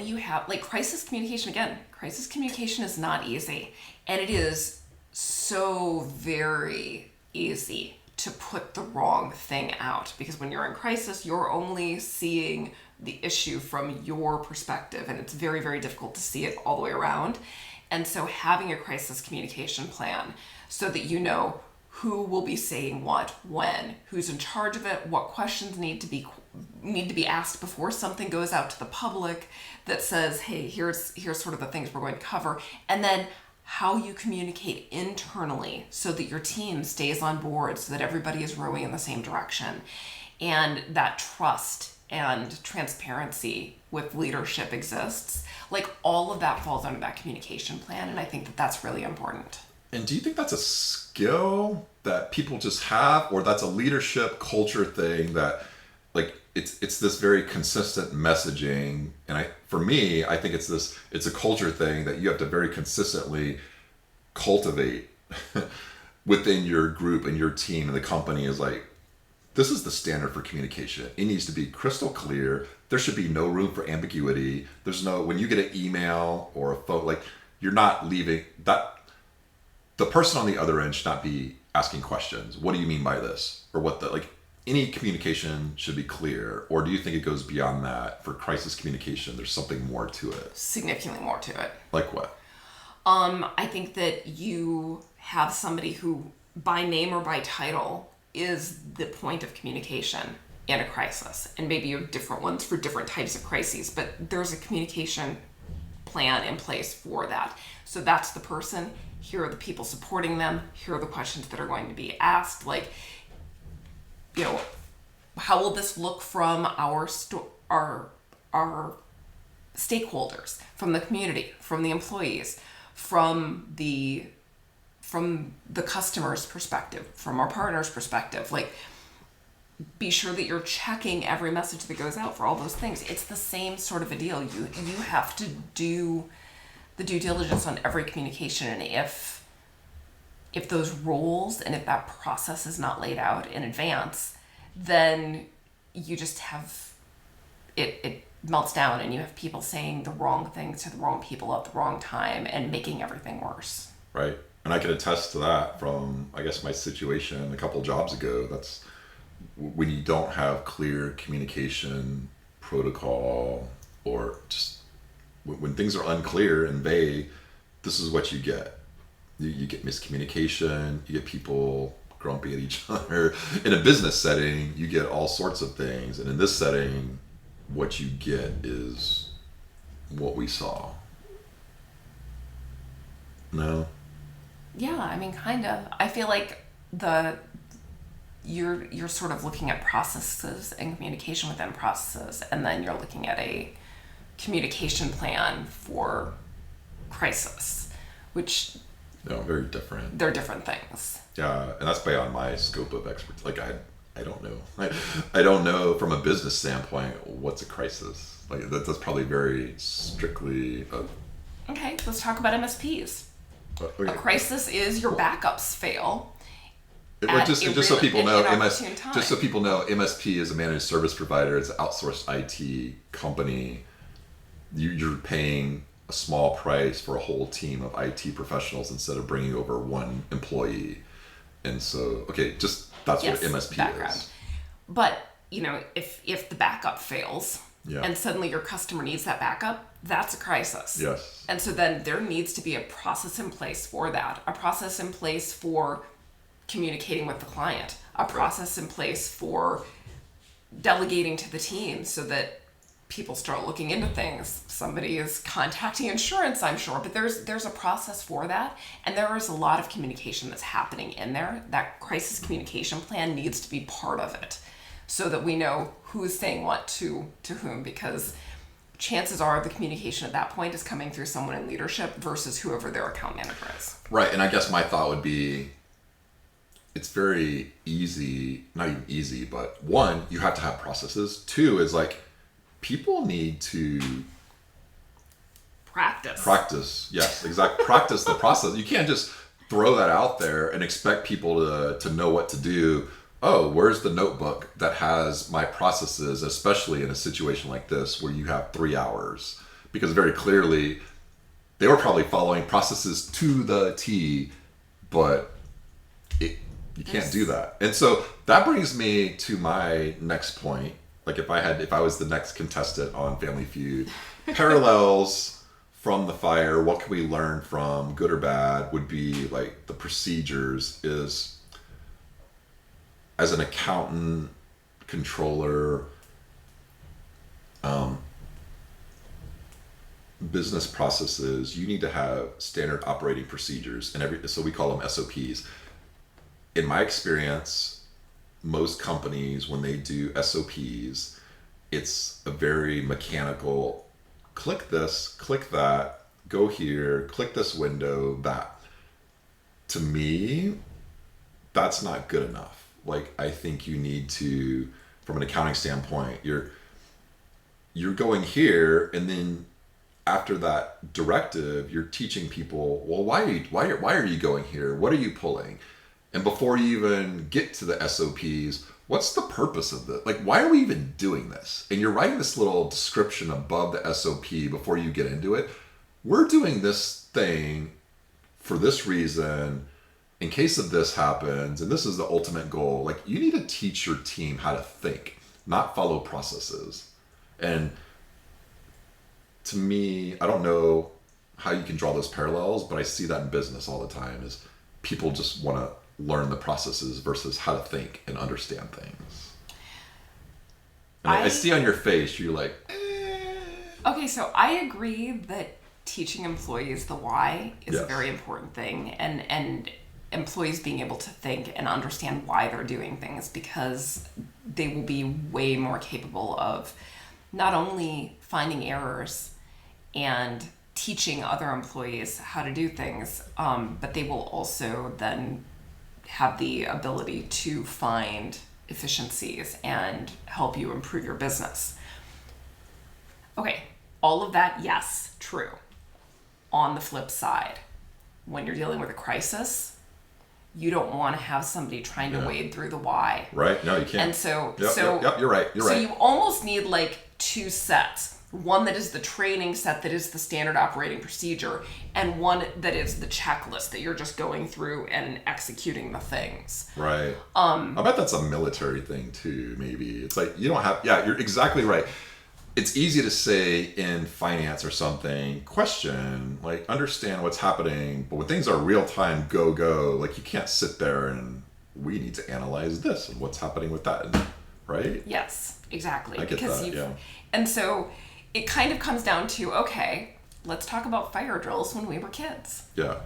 you have, like, crisis communication is not easy. And it is so very easy to put the wrong thing out, because when you're in crisis, you're only seeing the issue from your perspective, and it's very, very difficult to see it all the way around. And so having a crisis communication plan so that you know who will be saying what, when, who's in charge of it, what questions need to be asked before something goes out to the public that says, hey, here's sort of the things we're going to cover, and then how you communicate internally so that your team stays on board, so that everybody is rowing in the same direction, and that trust and transparency with leadership exists. Like, all of that falls under that communication plan, and I think that that's really important. And do you think that's a skill that people just have, or that's a leadership culture thing that, like, it's this very consistent messaging? And for me, I think it's a culture thing that you have to very consistently cultivate within your group and your team and the company is like, this is the standard for communication. It needs to be crystal clear. There should be no room for ambiguity. There's no, when you get an email or a phone, like you're not leaving that, the person on the other end should not be asking questions. What do you mean by this? Or what the, like any communication should be clear. Or do you think it goes beyond that for crisis communication? There's something more to it. Significantly more to it. Like what? I think that you have somebody who by name or by title is the point of communication in a crisis. And maybe you have different ones for different types of crises, but there's a communication plan in place for that. So that's the person. Here are the people supporting them. Here are the questions that are going to be asked. Like, you know, how will this look from our stakeholders, from the community, from the employees, from the customer's perspective, from our partner's perspective? Like, be sure that you're checking every message that goes out for all those things. It's the same sort of a deal. You have to do the due diligence on every communication, and if those roles and if that process is not laid out in advance, then you just have it melts down, and you have people saying the wrong things to the wrong people at the wrong time and making everything worse. Right. And I can attest to that from, I guess, my situation a couple jobs ago. That's when you don't have clear communication protocol, or just when things are unclear and vague, this is what you get. You get miscommunication, you get people grumpy at each other. In a business setting, you get all sorts of things. And in this setting, what you get is what we saw. No? Yeah, I mean, kind of. I feel like you're sort of looking at processes and communication within processes, and then you're looking at a communication plan for crisis, which No, very different. they're different things. Yeah, and that's beyond my scope of expertise. Like I don't know. I don't know from a business standpoint what's a crisis. Like that's probably very strictly. Okay, let's talk about MSPs. Okay. A crisis is your backups fail. Just so people know, inopportune time. just so people know, MSP is a managed service provider. It's an outsourced IT company. You're paying a small price for a whole team of IT professionals instead of bringing over one employee. And so, okay, just that's Yes, what MSP background. is. But, you know, if the backup fails, Yeah. and suddenly your customer needs that backup, that's a crisis. Yes. And so then there needs to be a process in place for that, a process in place for communicating with the client, a process in place for delegating to the team so that people start looking into things. Somebody is contacting insurance, I'm sure, but there's a process for that, and there is a lot of communication that's happening in there. That crisis communication plan needs to be part of it, so that we know who's saying what to whom, because chances are the communication at that point is coming through someone in leadership versus whoever their account manager is. Right, and I guess my thought would be, it's very easy, not even easy, but one, you have to have processes. Two is like, people need to practice. Yes, exactly. Practice the process. You can't just throw that out there and expect people to know what to do. Oh, where's the notebook that has my processes, especially in a situation like this where you have 3 hours? Because very clearly they were probably following processes to the T, but you can't do that. And so that brings me to my next point. Like if I was the next contestant on Family Feud, parallels from the fire, what can we learn from, good or bad, would be like the procedures is, as an accountant, controller, business processes, you need to have standard operating procedures, and so we call them SOPs. In my experience, most companies, when they do SOPs, it's a very mechanical, click this, click that, go here, click this window, that. To me, that's not good enough. Like, I think you need to, from an accounting standpoint, you're going here, and then after that directive, you're teaching people, well, why are you going here? What are you pulling? And before you even get to the SOPs, what's the purpose of this? Like, why are we even doing this? And you're writing this little description above the SOP before you get into it. We're doing this thing for this reason, in case of this happens, and this is the ultimate goal. Like, you need to teach your team how to think, not follow processes. And to me, I don't know how you can draw those parallels, but I see that in business all the time, is people just want to learn the processes versus how to think and understand things. And I see on your face, you're like, Okay, so I agree that teaching employees the why is a very important thing, and employees being able to think and understand why they're doing things, because they will be way more capable of not only finding errors and teaching other employees how to do things, but they will also then have the ability to find efficiencies and help you improve your business. Okay, all of that, yes, true. On the flip side, when you're dealing with a crisis, you don't want to have somebody trying to wade through the why. Right? No, you can't. And so, you're right. You're right. So you almost need like two sets. One that is the training set, that is the standard operating procedure, and one that is the checklist that you're just going through and executing the things. Right. I bet that's a military thing too, maybe. It's like, you don't have, you're exactly right. It's easy to say in finance or something, question, like, understand what's happening, but when things are real time, go, like, you can't sit there and we need to analyze this and what's happening with that, right? Yes, exactly. I get that, And so it kind of comes down to, okay, let's talk about fire drills when we were kids. Yeah.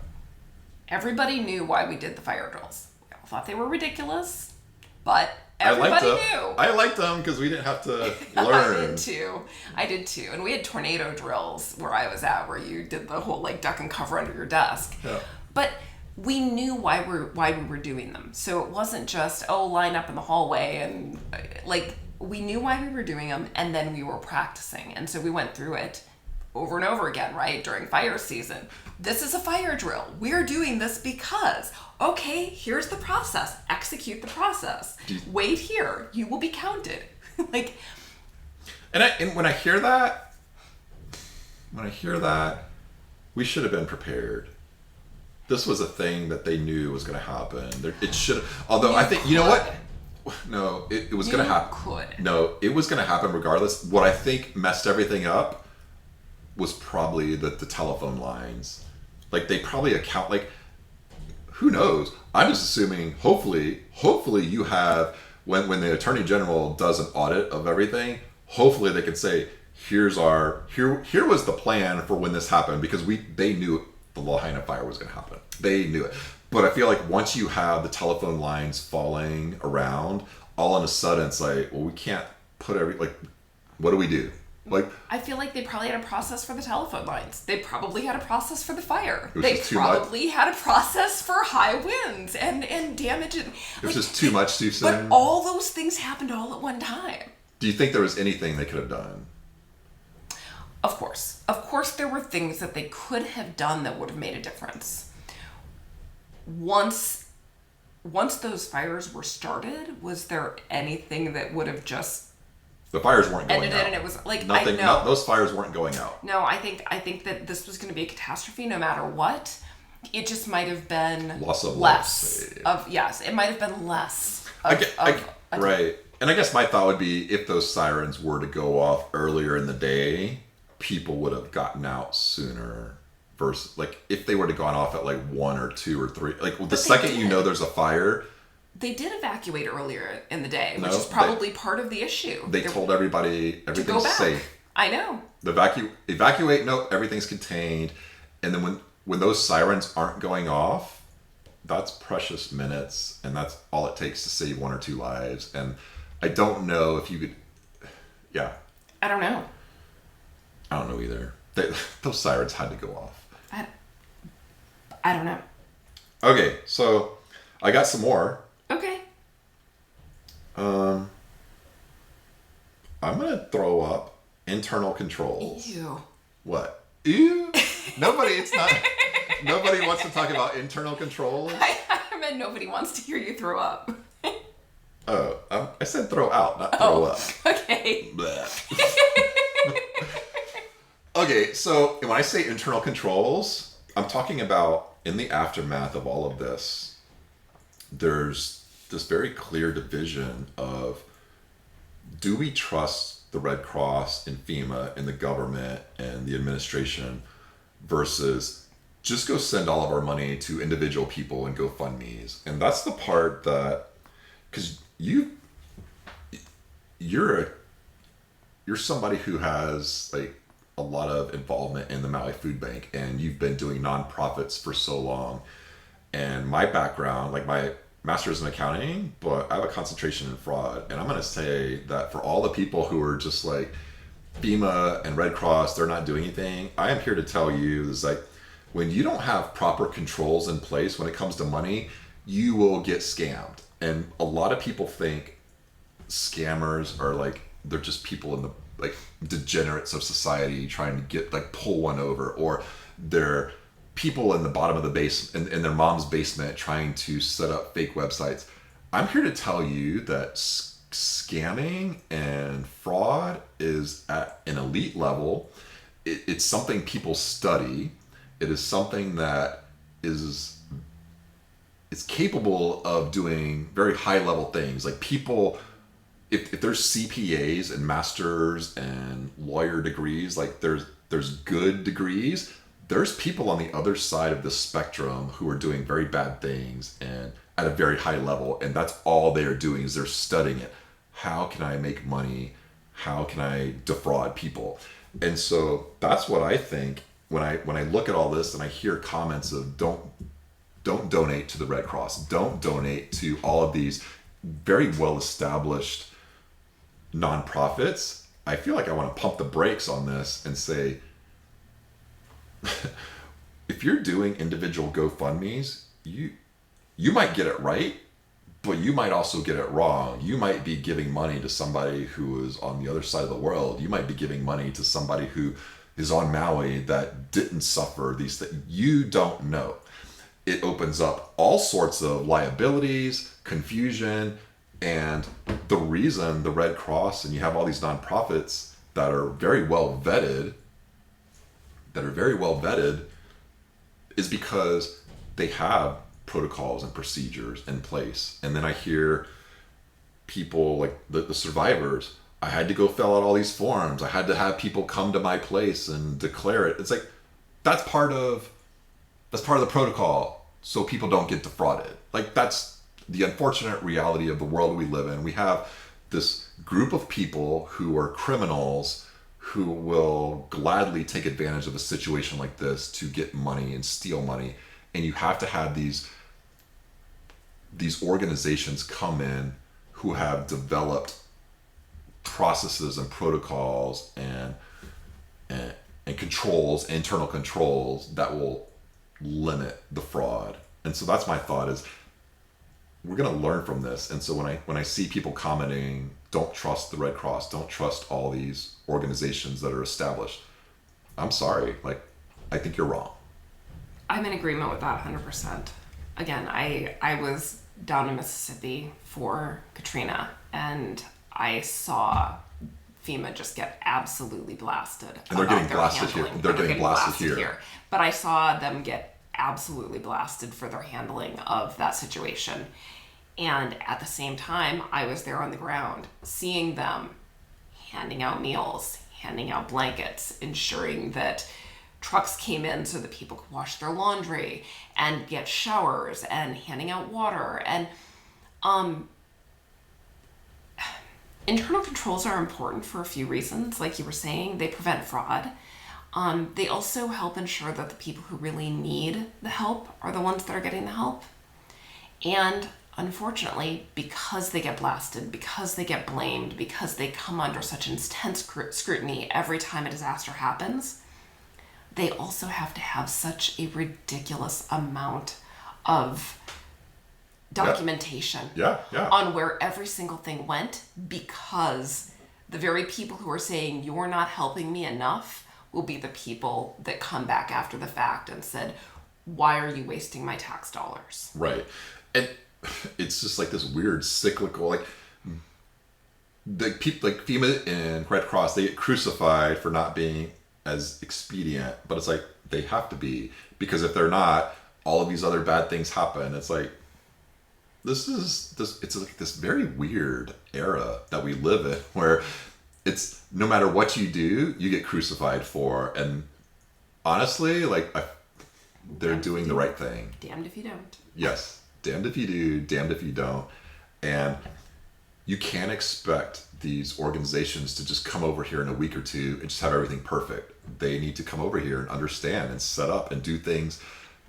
Everybody knew why we did the fire drills. We all thought they were ridiculous, but everybody knew. I liked them because we didn't have to learn. I did too. And we had tornado drills where I was at, where you did the whole like duck and cover under your desk. Yeah. But we knew why we were doing them. So it wasn't just, line up in the hallway, and like, we knew why we were doing them, and then we were practicing. And so we went through it over and over again, right? During fire season. This is a fire drill. We're doing this because, okay, here's the process. Execute the process. Wait here. You will be counted. Like, and when I hear that, we should have been prepared. This was a thing that they knew was going to happen. It should have, although I think, you know what? No, it was going to happen. No, it was going to happen regardless. What I think messed everything up was probably the telephone lines. Like, they probably account, like, who knows? I'm just assuming, hopefully you have, when the Attorney General does an audit of everything, hopefully they can say, here was the plan for when this happened, because they knew the Lahaina fire was going to happen. They knew it. But I feel like once you have the telephone lines falling around, all of a sudden it's like, well, we can't put what do we do? Like, I feel like they probably had a process for the telephone lines. They probably had a process for the fire. They probably had a process for high winds and damage. And, it was just too much too soon. But all those things happened all at one time. Do you think there was anything they could have done? Of course. Of course there were things that they could have done that would have made a difference. Once those fires were started, was there anything that would have just the fires weren't going out? And it was like, nothing. No, those fires weren't going out. No, I think that this was going to be a catastrophe no matter what. It just might have been loss of less of it might have been less. Right. And I guess my thought would be, if those sirens were to go off earlier in the day, people would have gotten out sooner. Versus, like, if they were to gone off at like 1 or 2 or 3, like, the second you know there's a fire. They did evacuate earlier in the day, which is probably part of the issue. They told everybody everything's safe. I know. Evacuate. No, everything's contained. And then when those sirens aren't going off, that's precious minutes, and that's all it takes to save 1 or 2 lives. And I don't know if you could. Yeah. I don't know. I don't know either. Those sirens had to go off. I don't know. Okay, so I got some more. Okay. I'm gonna throw up internal controls. Ew. What? Ew. Nobody, it's not. Nobody wants to talk about internal controls. I meant nobody wants to hear you throw up. Oh, I said throw out, not throw up. Okay. Okay, so when I say internal controls, I'm talking about in the aftermath of all of this, there's this very clear division of, do we trust the Red Cross and FEMA and the government and the administration versus just go send all of our money to individual people and GoFundMes? And that's the part that, because you're somebody who has like a lot of involvement in the Maui Food Bank, and you've been doing nonprofits for so long. And my background, like my master's in accounting, but I have a concentration in fraud. And I'm going to say that for all the people who are just like FEMA and Red Cross, they're not doing anything. I am here to tell you is like, when you don't have proper controls in place when it comes to money, you will get scammed. And a lot of people think scammers are like, they're just people in the like degenerates of society trying to get like pull one over, or they're people in the bottom of the base in their mom's basement trying to set up fake websites. I'm here to tell you that scamming and fraud is at an elite level. It's something people study. It is something that is capable of doing very high level things. Like people, if there's CPAs and masters and lawyer degrees, like there's good degrees, there's people on the other side of the spectrum who are doing very bad things and at a very high level, and that's all they are doing is they're studying it. How can I make money? How can I defraud people? And so that's what I think when I look at all this and I hear comments of don't donate to the Red Cross, don't donate to all of these very well established nonprofits. I feel like I want to pump the brakes on this and say, if you're doing individual GoFundMes, you might get it right, but you might also get it wrong. You might be giving money to somebody who is on the other side of the world. You might be giving money to somebody who is on Maui that didn't suffer these things. You don't know. It opens up all sorts of liabilities, confusion, and the reason the Red Cross and you have all these nonprofits that are very well vetted, is because they have protocols and procedures in place. And then I hear people like the survivors, I had to go fill out all these forms. I had to have people come to my place and declare it. It's like, that's part of the protocol so people don't get defrauded. Like, that's the unfortunate reality of the world we live in. We have this group of people who are criminals who will gladly take advantage of a situation like this to get money and steal money. And you have to have these organizations come in who have developed processes and protocols and controls, internal controls that will limit the fraud. And so that's my thought is we're going to learn from this. And so when I see people commenting, don't trust the Red Cross, don't trust all these organizations that are established, I'm sorry, like, I think you're wrong. I'm in agreement with that 100%. Again, I was down in Mississippi for Katrina, and I saw FEMA just get absolutely blasted. And they're getting blasted here. They're getting blasted here. But I saw them get absolutely blasted for their handling of that situation. And at the same time, I was there on the ground, seeing them handing out meals, handing out blankets, ensuring that trucks came in so that people could wash their laundry and get showers, and handing out water. And internal controls are important for a few reasons. Like you were saying, they prevent fraud. They also help ensure that the people who really need the help are the ones that are getting the help. And unfortunately, because they get blasted, because they get blamed, because they come under such intense scrutiny every time a disaster happens, they also have to have such a ridiculous amount of documentation on where every single thing went, because the very people who are saying you're not helping me enough will be the people that come back after the fact and said, why are you wasting my tax dollars? Right. And it's just like this weird cyclical, like the people like FEMA and Red Cross, they get crucified for not being as expedient, but it's like they have to be, because if they're not, all of these other bad things happen. It's like it's like this very weird era that we live in, where it's no matter what you do, you get crucified for. And honestly, like they're doing the right thing. Damned if you don't. Yes, damned if you do, damned if you don't. And you can't expect these organizations to just come over here in a week or two and just have everything perfect. They need to come over here and understand and set up and do things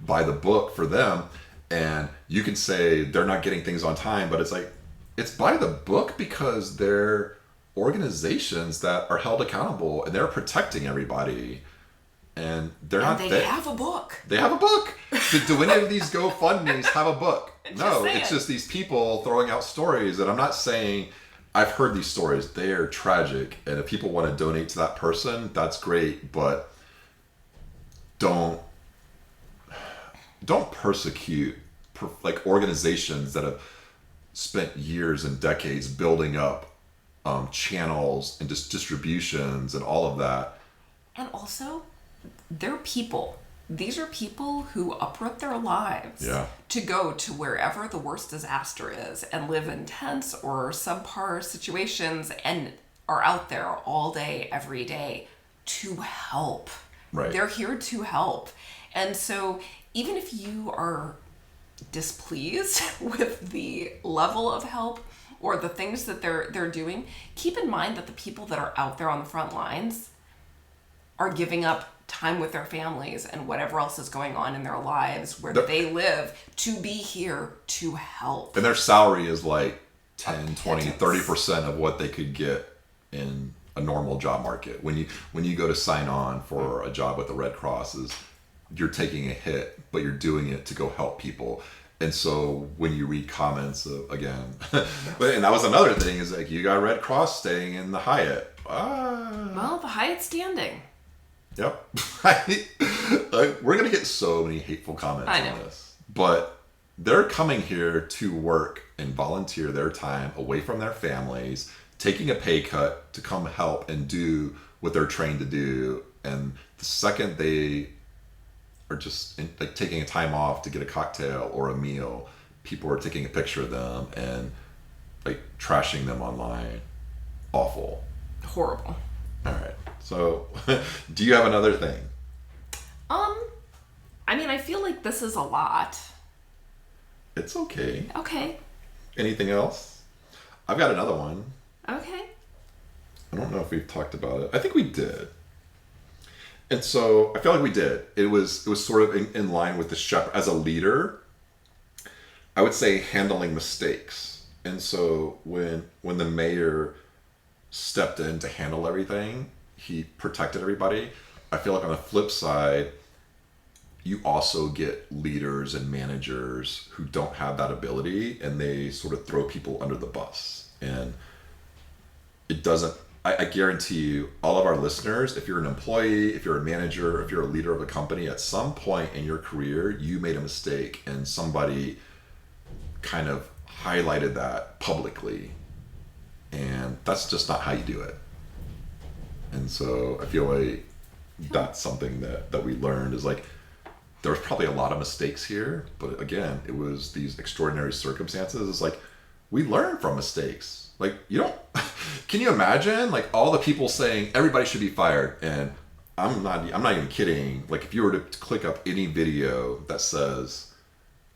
by the book for them. And you can say they're not getting things on time, but it's like, it's by the book because they're organizations that are held accountable and they're protecting everybody. And they're not. They have a book. They have a book. Do any of these GoFundMes have a book? No, it's just these people throwing out stories. And I'm not saying, I've heard these stories. They are tragic. And if people want to donate to that person, that's great. But don't persecute like organizations that have spent years and decades building up channels and just distributions and all of that. And also, they're people. These are people who uproot their lives to go to wherever the worst disaster is and live in tents or subpar situations and are out there all day, every day to help. Right. They're here to help. And so even if you are displeased with the level of help or the things that they're doing, keep in mind that the people that are out there on the front lines are giving up time with their families and whatever else is going on in their lives where they live to be here to help. And their salary is like 10, 20, 30% of what they could get in a normal job market. When you go to sign on for a job with the Red Cross, you're taking a hit, but you're doing it to go help people. And so when you read comments again, and that was another thing, is like, you got Red Cross staying in the Hyatt. Well, the Hyatt's standing. Yep. We're going to get so many hateful comments on this. But they're coming here to work and volunteer their time away from their families, taking a pay cut to come help and do what they're trained to do. And the second they are just like taking a time off to get a cocktail or a meal, people are taking a picture of them and like trashing them online. Awful. Horrible. All right. So, do you have another thing? I mean, I feel like this is a lot. It's okay. Okay. Anything else? I've got another one. Okay. I don't know if we've talked about it. I think we did. And so I feel like we did. It was sort of in line with the shepherd as a leader. I would say handling mistakes. And so when the mayor stepped in to handle everything, he protected everybody. I feel like on the flip side, you also get leaders and managers who don't have that ability, and they sort of throw people under the bus. And it doesn't, I guarantee you, all of our listeners, if you're an employee, if you're a manager, if you're a leader of a company, at some point in your career, you made a mistake and somebody kind of highlighted that publicly. And that's just not how you do it. And so I feel like that's something that we learned, is like, there was probably a lot of mistakes here, but again, it was these extraordinary circumstances. It's like, we learn from mistakes. Like, you don't, can you imagine like all the people saying everybody should be fired? And I'm not even kidding. Like, if you were to click up any video that says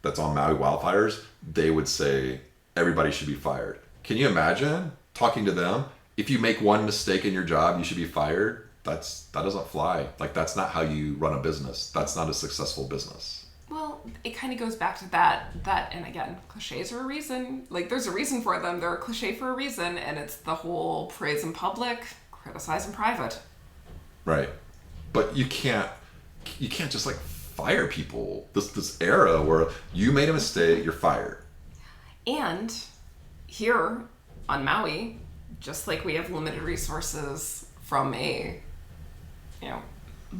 that's on Maui Wildfires, they would say everybody should be fired. Can you imagine talking to them? If you make one mistake in your job, you should be fired. That doesn't fly. Like, that's not how you run a business. That's not a successful business. Well, it kind of goes back to that, and again, cliches are a reason. Like, there's a reason for them. They're a cliche for a reason, and it's the whole praise in public, criticize in private. Right. But you can't just like fire people. This era where you made a mistake, you're fired. And here on Maui, just like we have limited resources from a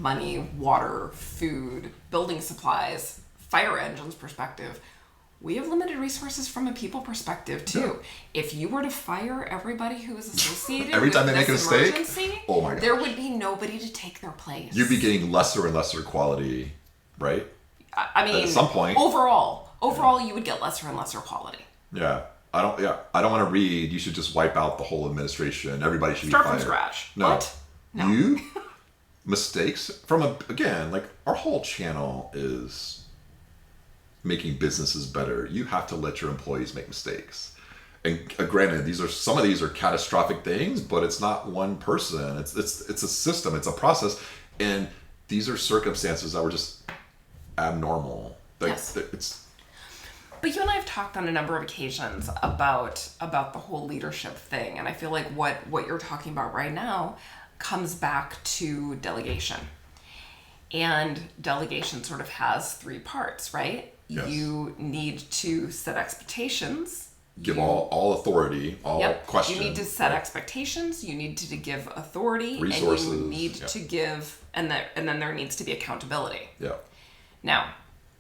money, water, food, building supplies, fire engines perspective, we have limited resources from a people perspective too. Yeah. If you were to fire everybody who is associated every time with they make a this mistake, emergency, oh my gosh, there would be nobody to take their place. You'd be getting lesser and lesser quality, right? I mean, at some point, overall, you would get lesser and lesser quality. Yeah. I don't want to read. You should just wipe out the whole administration. Everybody should start be fired. from scratch. No. What? No. You mistakes again, like our whole channel is making businesses better. You have to let your employees make mistakes. And granted, some of these are catastrophic things, but it's not one person. It's a system. It's a process, and these are circumstances that were just abnormal. Yes. But you and I have talked on a number of occasions about the whole leadership thing, and I feel like what you're talking about right now comes back to delegation. And delegation sort of has three parts, right? Yes. You need to set expectations. Give all authority, all questions. You need to set expectations. You need to give authority, resources, and you need to give, and then there needs to be accountability. Yeah. Now,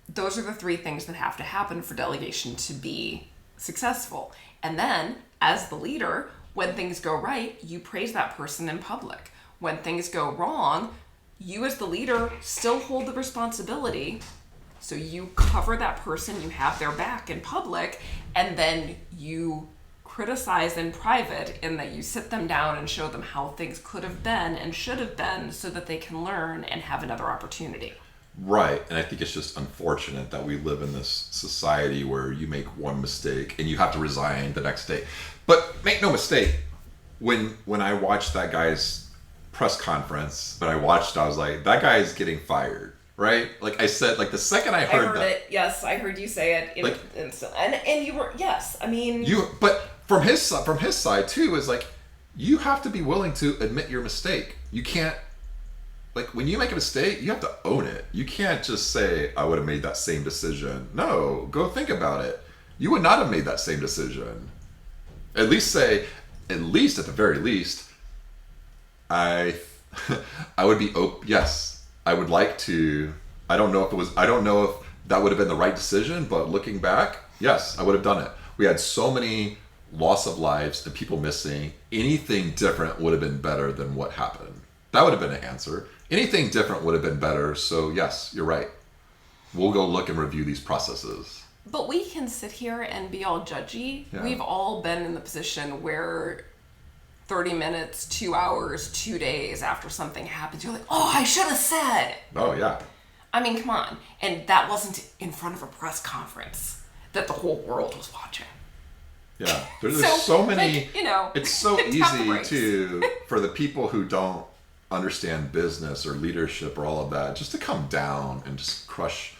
those are the three things that have to happen for delegation to be successful. And then, as the leader, when things go right, you praise that person in public. When things go wrong, you as the leader still hold the responsibility. So you cover that person, you have their back in public, and then you criticize in private in that you sit them down and show them how things could have been and should have been so that they can learn and have another opportunity. Right, and I think it's just unfortunate that we live in this society where you make one mistake and you have to resign the next day. But make no mistake, when I watched that guy's press conference, I was like, that guy is getting fired, right? Like I said, like the second I heard that, it. Yes, I heard you say it instantly, and you were yes. I mean, but from his side too is like you have to be willing to admit your mistake. You can't. Like, when you make a mistake, you have to own it. You can't just say, I would have made that same decision. No, go think about it. You would not have made that same decision. At least at the very least, I would be open. Yes, I would like to. I don't know if that would have been the right decision, but looking back, yes, I would have done it. We had so many loss of lives and people missing. Anything different would have been better than what happened. That would have been an answer. Anything different would have been better. So yes, you're right. We'll go look and review these processes. But we can sit here and be all judgy. Yeah. We've all been in the position where 30 minutes, 2 hours, 2 days after something happens, you're like, oh, I should have said. Oh, yeah. I mean, come on. And that wasn't in front of a press conference that the whole world was watching. Yeah. There's so many. Like, it's so easy for the people who don't understand business or leadership or all of that, just to come down and just crush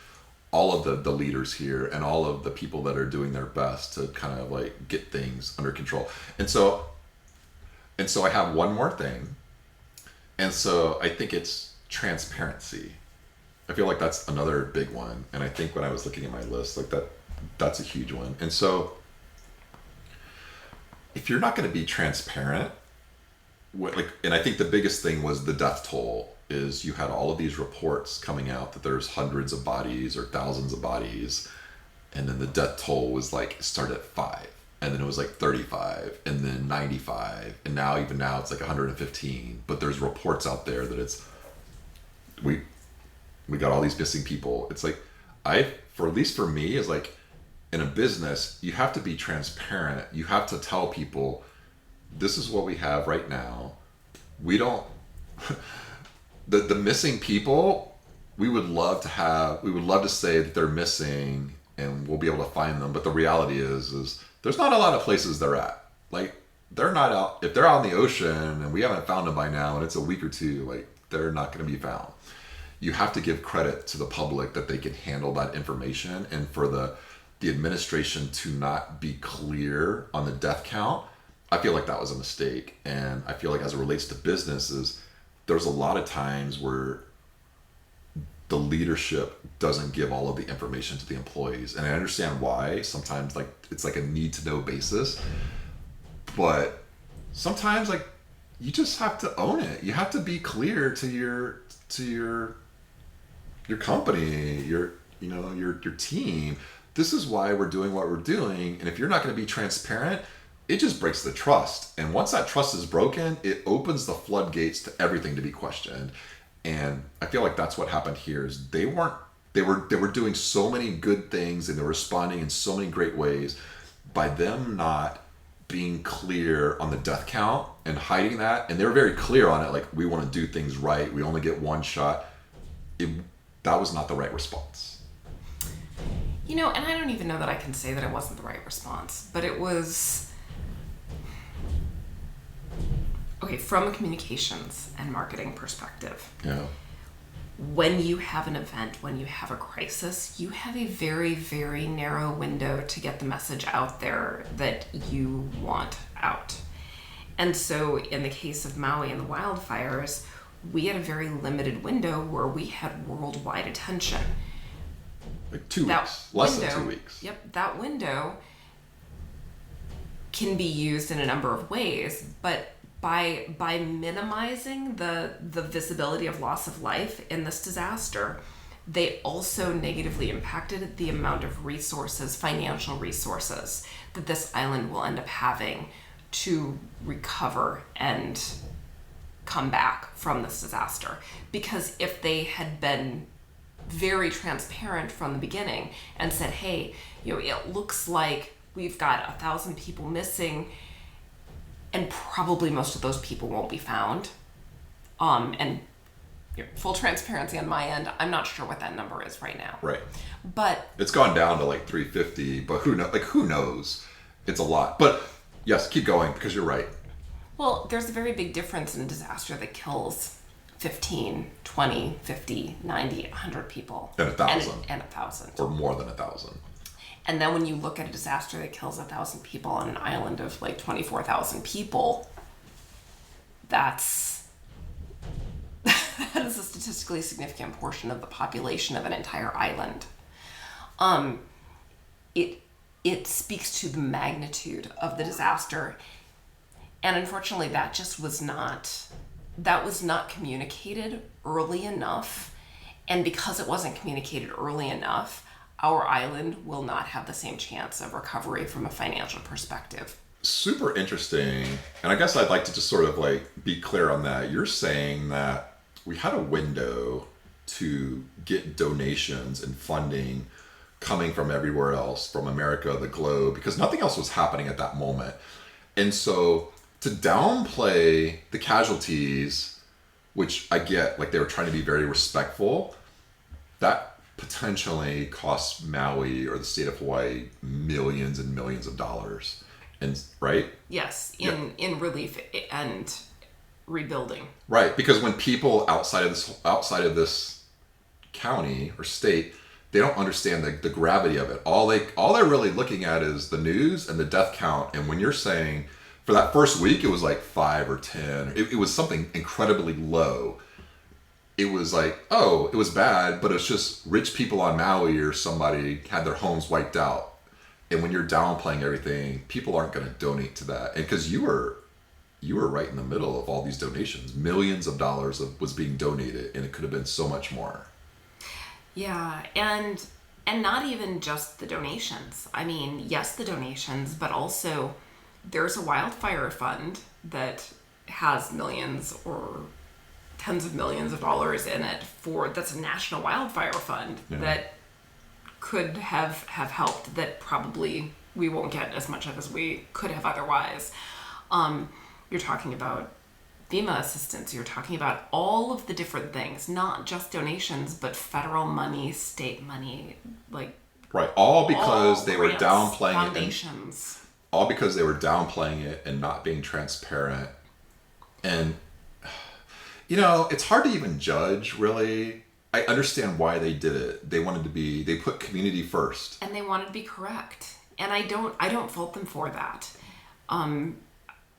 all of the leaders here and all of the people that are doing their best to kind of like get things under control. And so I have one more thing. And so I think it's transparency. I feel like that's another big one. And I think when I was looking at my list, like that's a huge one. And so if you're not going to be transparent, and I think the biggest thing was the death toll. Is you had all of these reports coming out that there's hundreds of bodies or thousands of bodies, and then the death toll was like started at 5, and then it was like 35, and then 95, and now it's like 115. But there's reports out there that it's we got all these missing people. It's like at least for me, is like in a business you have to be transparent. You have to tell people, this is what we have right now. We don't the missing people, we would love to say that they're missing and we'll be able to find them, but the reality is there's not a lot of places they're at. Like, they're not out. If they're out in the ocean and we haven't found them by now and it's a week or two, like, they're not going to be found. You have to give credit to the public that they can handle that information, and for the administration to not be clear on the death count, I feel like that was a mistake. And I feel like as it relates to businesses, there's a lot of times where the leadership doesn't give all of the information to the employees. And I understand why. Sometimes like it's like a need to know basis. But sometimes like you just have to own it. You have to be clear to your company, your team. This is why we're doing what we're doing. And if you're not going to be transparent, it just breaks the trust. And once that trust is broken, it opens the floodgates to everything to be questioned. And I feel like that's what happened here is they were doing so many good things and they were responding in so many great ways. By them not being clear on the death count and hiding that, and they were very clear on it, like, we want to do things right, we only get one shot. That was not the right response. And I don't even know that I can say that it wasn't the right response, but it was okay from a communications and marketing perspective. Yeah. When you have an event, when you have a crisis, you have a very, very narrow window to get the message out there that you want out. And so in the case of Maui and the wildfires, we had a very limited window where we had worldwide attention. Like 2 weeks, less than 2 weeks. Yep, that window can be used in a number of ways, but by minimizing the visibility of loss of life in this disaster, they also negatively impacted the amount of resources, financial resources, that this island will end up having to recover and come back from this disaster. Because if they had been very transparent from the beginning and said, hey, it looks like we've got 1,000 people missing, and probably most of those people won't be found. And full transparency on my end, I'm not sure what that number is right now. Right. But it's gone down to like 350, but who knows? It's a lot. But yes, keep going because you're right. Well, there's a very big difference in a disaster that kills 15, 20, 50, 90, 100 people. And 1,000. And 1,000. Or more than 1,000. And then when you look at a disaster that kills 1,000 people on an island of like 24,000 people, that is a statistically significant portion of the population of an entire island. It speaks to the magnitude of the disaster. And unfortunately, that was not communicated early enough. And because it wasn't communicated early enough, our island will not have the same chance of recovery from a financial perspective. Super interesting. And I guess I'd like to just sort of like be clear on that. You're saying that we had a window to get donations and funding coming from everywhere else, from America, the globe, because nothing else was happening at that moment. And so to downplay the casualties, which I get, like they were trying to be very respectful, that potentially costs Maui or the state of Hawaii millions and millions of dollars. And right? Yes, in relief and rebuilding. Right, because when people outside of this county or state, they don't understand the gravity of it. All they're really looking at is the news and the death count. And when you're saying for that first week it was like 5 or 10, it was something incredibly low. It was like, oh, it was bad, but it's just rich people on Maui or somebody had their homes wiped out. And when you're downplaying everything, people aren't going to donate to that. And because you were right in the middle of all these donations, millions of dollars was being donated, and it could have been so much more. Yeah, and not even just the donations. I mean, yes, the donations, but also there's a wildfire fund that has millions or tens of millions of dollars in it that's a national wildfire fund that could have helped, that probably we won't get as much of as we could have otherwise. You're talking about FEMA assistance, you're talking about all of the different things, not just donations, but federal money, state money, like right, all because they were grants, downplaying foundations. All because they were downplaying it and not being transparent. And it's hard to even judge, really. I understand why they did it. They put community first. And they wanted to be correct. And I don't fault them for that.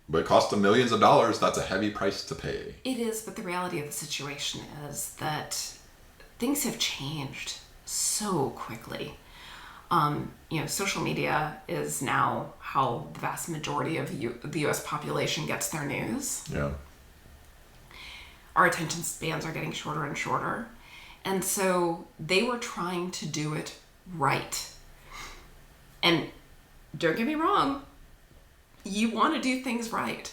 But it cost them millions of dollars. That's a heavy price to pay. It is, but the reality of the situation is that things have changed so quickly. Social media is now how the vast majority of the U.S. population gets their news. Yeah. our attention spans are getting shorter and shorter. And so they were trying to do it right. And don't get me wrong, you want to do things right.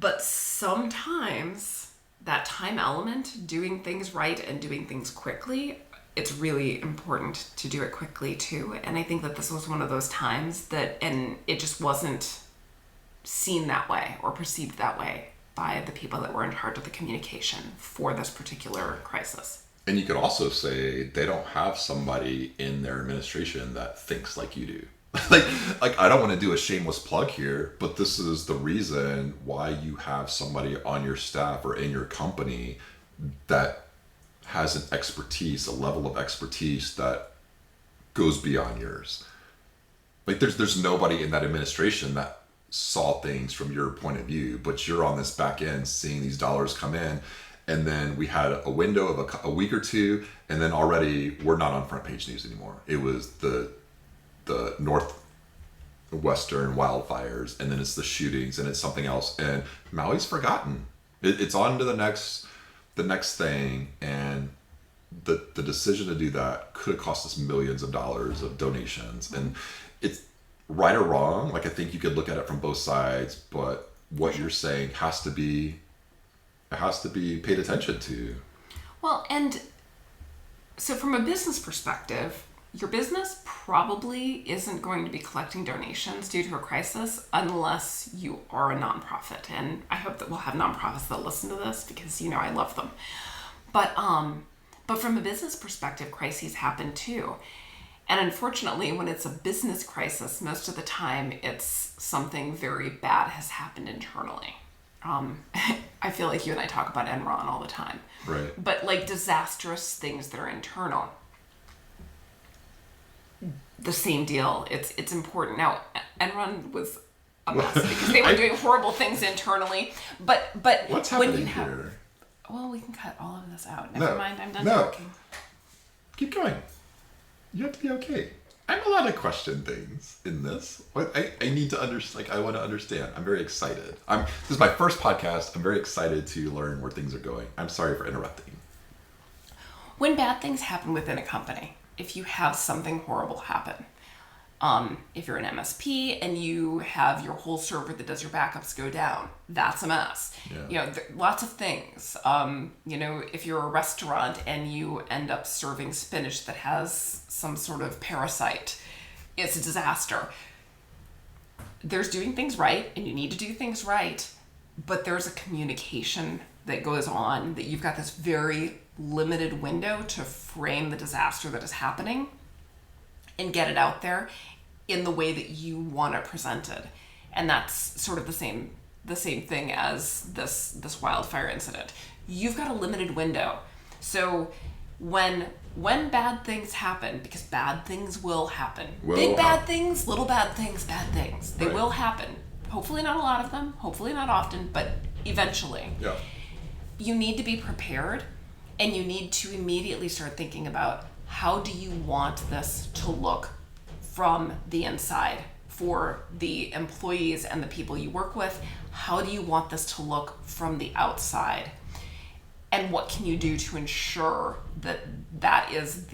But sometimes that time element, doing things right and doing things quickly, it's really important to do it quickly too. And I think that this was one of those times that, and it just wasn't seen that way or perceived that way by the people that were in charge of the communication for this particular crisis. And you could also say they don't have somebody in their administration that thinks like you do. like I don't want to do a shameless plug here, but this is the reason why you have somebody on your staff or in your company that has an expertise, a level of expertise that goes beyond yours. Like there's nobody in that administration that saw things from your point of view, but you're on this back end seeing these dollars come in. And then we had a window of a week or two, and then already we're not on front page news anymore. It was the northwestern wildfires, and then it's the shootings, and it's something else. And Maui's forgotten. It's on to the next thing, and the decision to do that could have cost us millions of dollars of donations. And it's right or wrong. Like I think you could look at it from both sides, but what you're saying has to be paid attention to. Well, and so from a business perspective, your business probably isn't going to be collecting donations due to a crisis unless you are a nonprofit. And I hope that we'll have nonprofits that listen to this because, I love them. But from a business perspective, crises happen too. And unfortunately, when it's a business crisis, most of the time it's something very bad has happened internally. I feel like you and I talk about Enron all the time. Right. But like disastrous things that are internal. The same deal. It's important. Now, Enron was a mess because they were doing horrible things internally. But what's when happening you have, here? well, we can cut all of this out. Never mind. I'm done No. talking. Keep going. You have to be okay. I'm allowed to question things in this. I need to understand. I want to understand. I'm very excited. This is my first podcast. I'm very excited to learn where things are going. I'm sorry for interrupting. When bad things happen within a company, if you have something horrible happen, if you're an MSP and you have your whole server that does your backups go down, that's a mess. Yeah. Lots of things. If you're a restaurant and you end up serving spinach that has some sort of parasite, it's a disaster. There's doing things right, and you need to do things right, but there's a communication that goes on that you've got this very limited window to frame the disaster that is happening and get it out there in the way that you want it presented. And that's sort of the same thing as this wildfire incident. You've got a limited window. So when bad things happen, because bad things will happen. Bad things, little bad things, bad things. They will happen. Hopefully not a lot of them, hopefully not often, but eventually. Yeah. You need to be prepared, and you need to immediately start thinking about how do you want this to look from the inside for the employees and the people you work with. How do you want this to look from the outside? And what can you do to ensure that is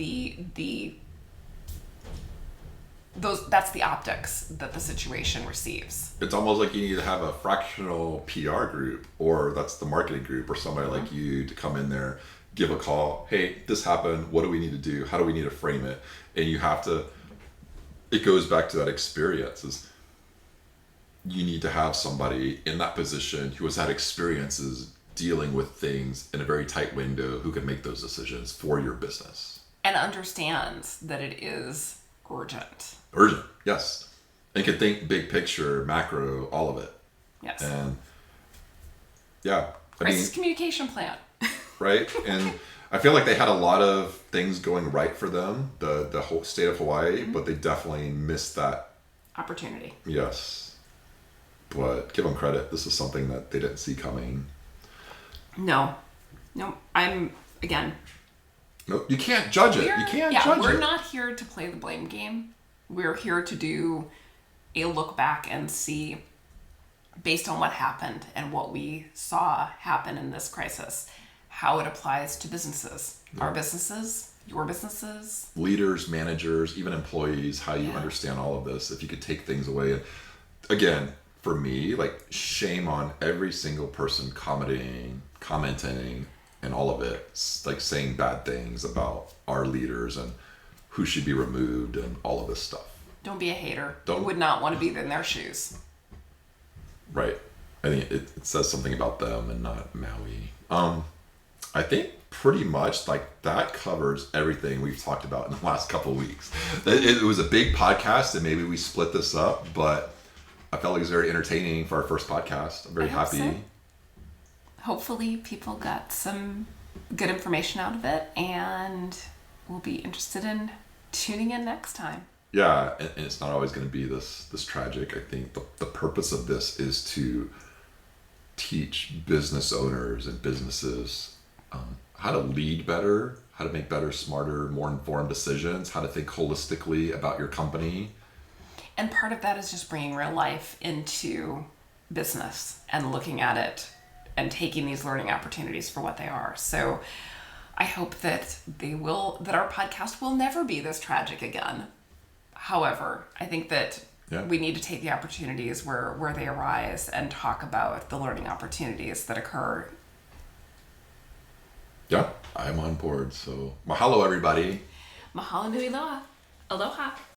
that's the optics that the situation receives? It's almost like you need to have a fractional PR group, or that's the marketing group, or somebody like you to come in there, give a call. Hey, this happened. What do we need to do? How do we need to frame it? And you have to, it goes back to that experience. Is you need to have somebody in that position who has had experiences dealing with things in a very tight window who can make those decisions for your business. And understands that it is urgent. Urgent, yes. And can think big picture, macro, all of it. Yes. And yeah. Crisis communication plan. Right? And I feel like they had a lot of things going right for them, the whole state of Hawaii, but they definitely missed that opportunity. Yes. But give them credit. This is something that they didn't see coming. No, again. No, you can't judge it. You can't judge it. We're not here to play the blame game. We're here to do a look back and see based on what happened and what we saw happen in this crisis, how it applies to businesses, our businesses, your businesses, leaders, managers, even employees, how you understand all of this. If you could take things away. And again, for me, like, shame on every single person commenting and all of it, like saying bad things about our leaders and who should be removed and all of this stuff. Don't be a hater. You would not want to be in their shoes. Right. I think it says something about them and not Maui. I think pretty much like that covers everything we've talked about in the last couple of weeks. It was a big podcast and maybe we split this up, but I felt like it was very entertaining for our first podcast. I'm very happy. So. Hopefully people got some good information out of it and will be interested in tuning in next time. Yeah, and it's not always going to be this tragic. I think the purpose of this is to teach business owners and businesses how to lead better, how to make better, smarter, more informed decisions, how to think holistically about your company. And part of that is just bringing real life into business and looking at it and taking these learning opportunities for what they are. So I hope that that our podcast will never be this tragic again. However, I think that we need to take the opportunities where they arise and talk about the learning opportunities that occur. Yeah, I'm on board. So mahalo, everybody. Mahalo nui loa. Aloha.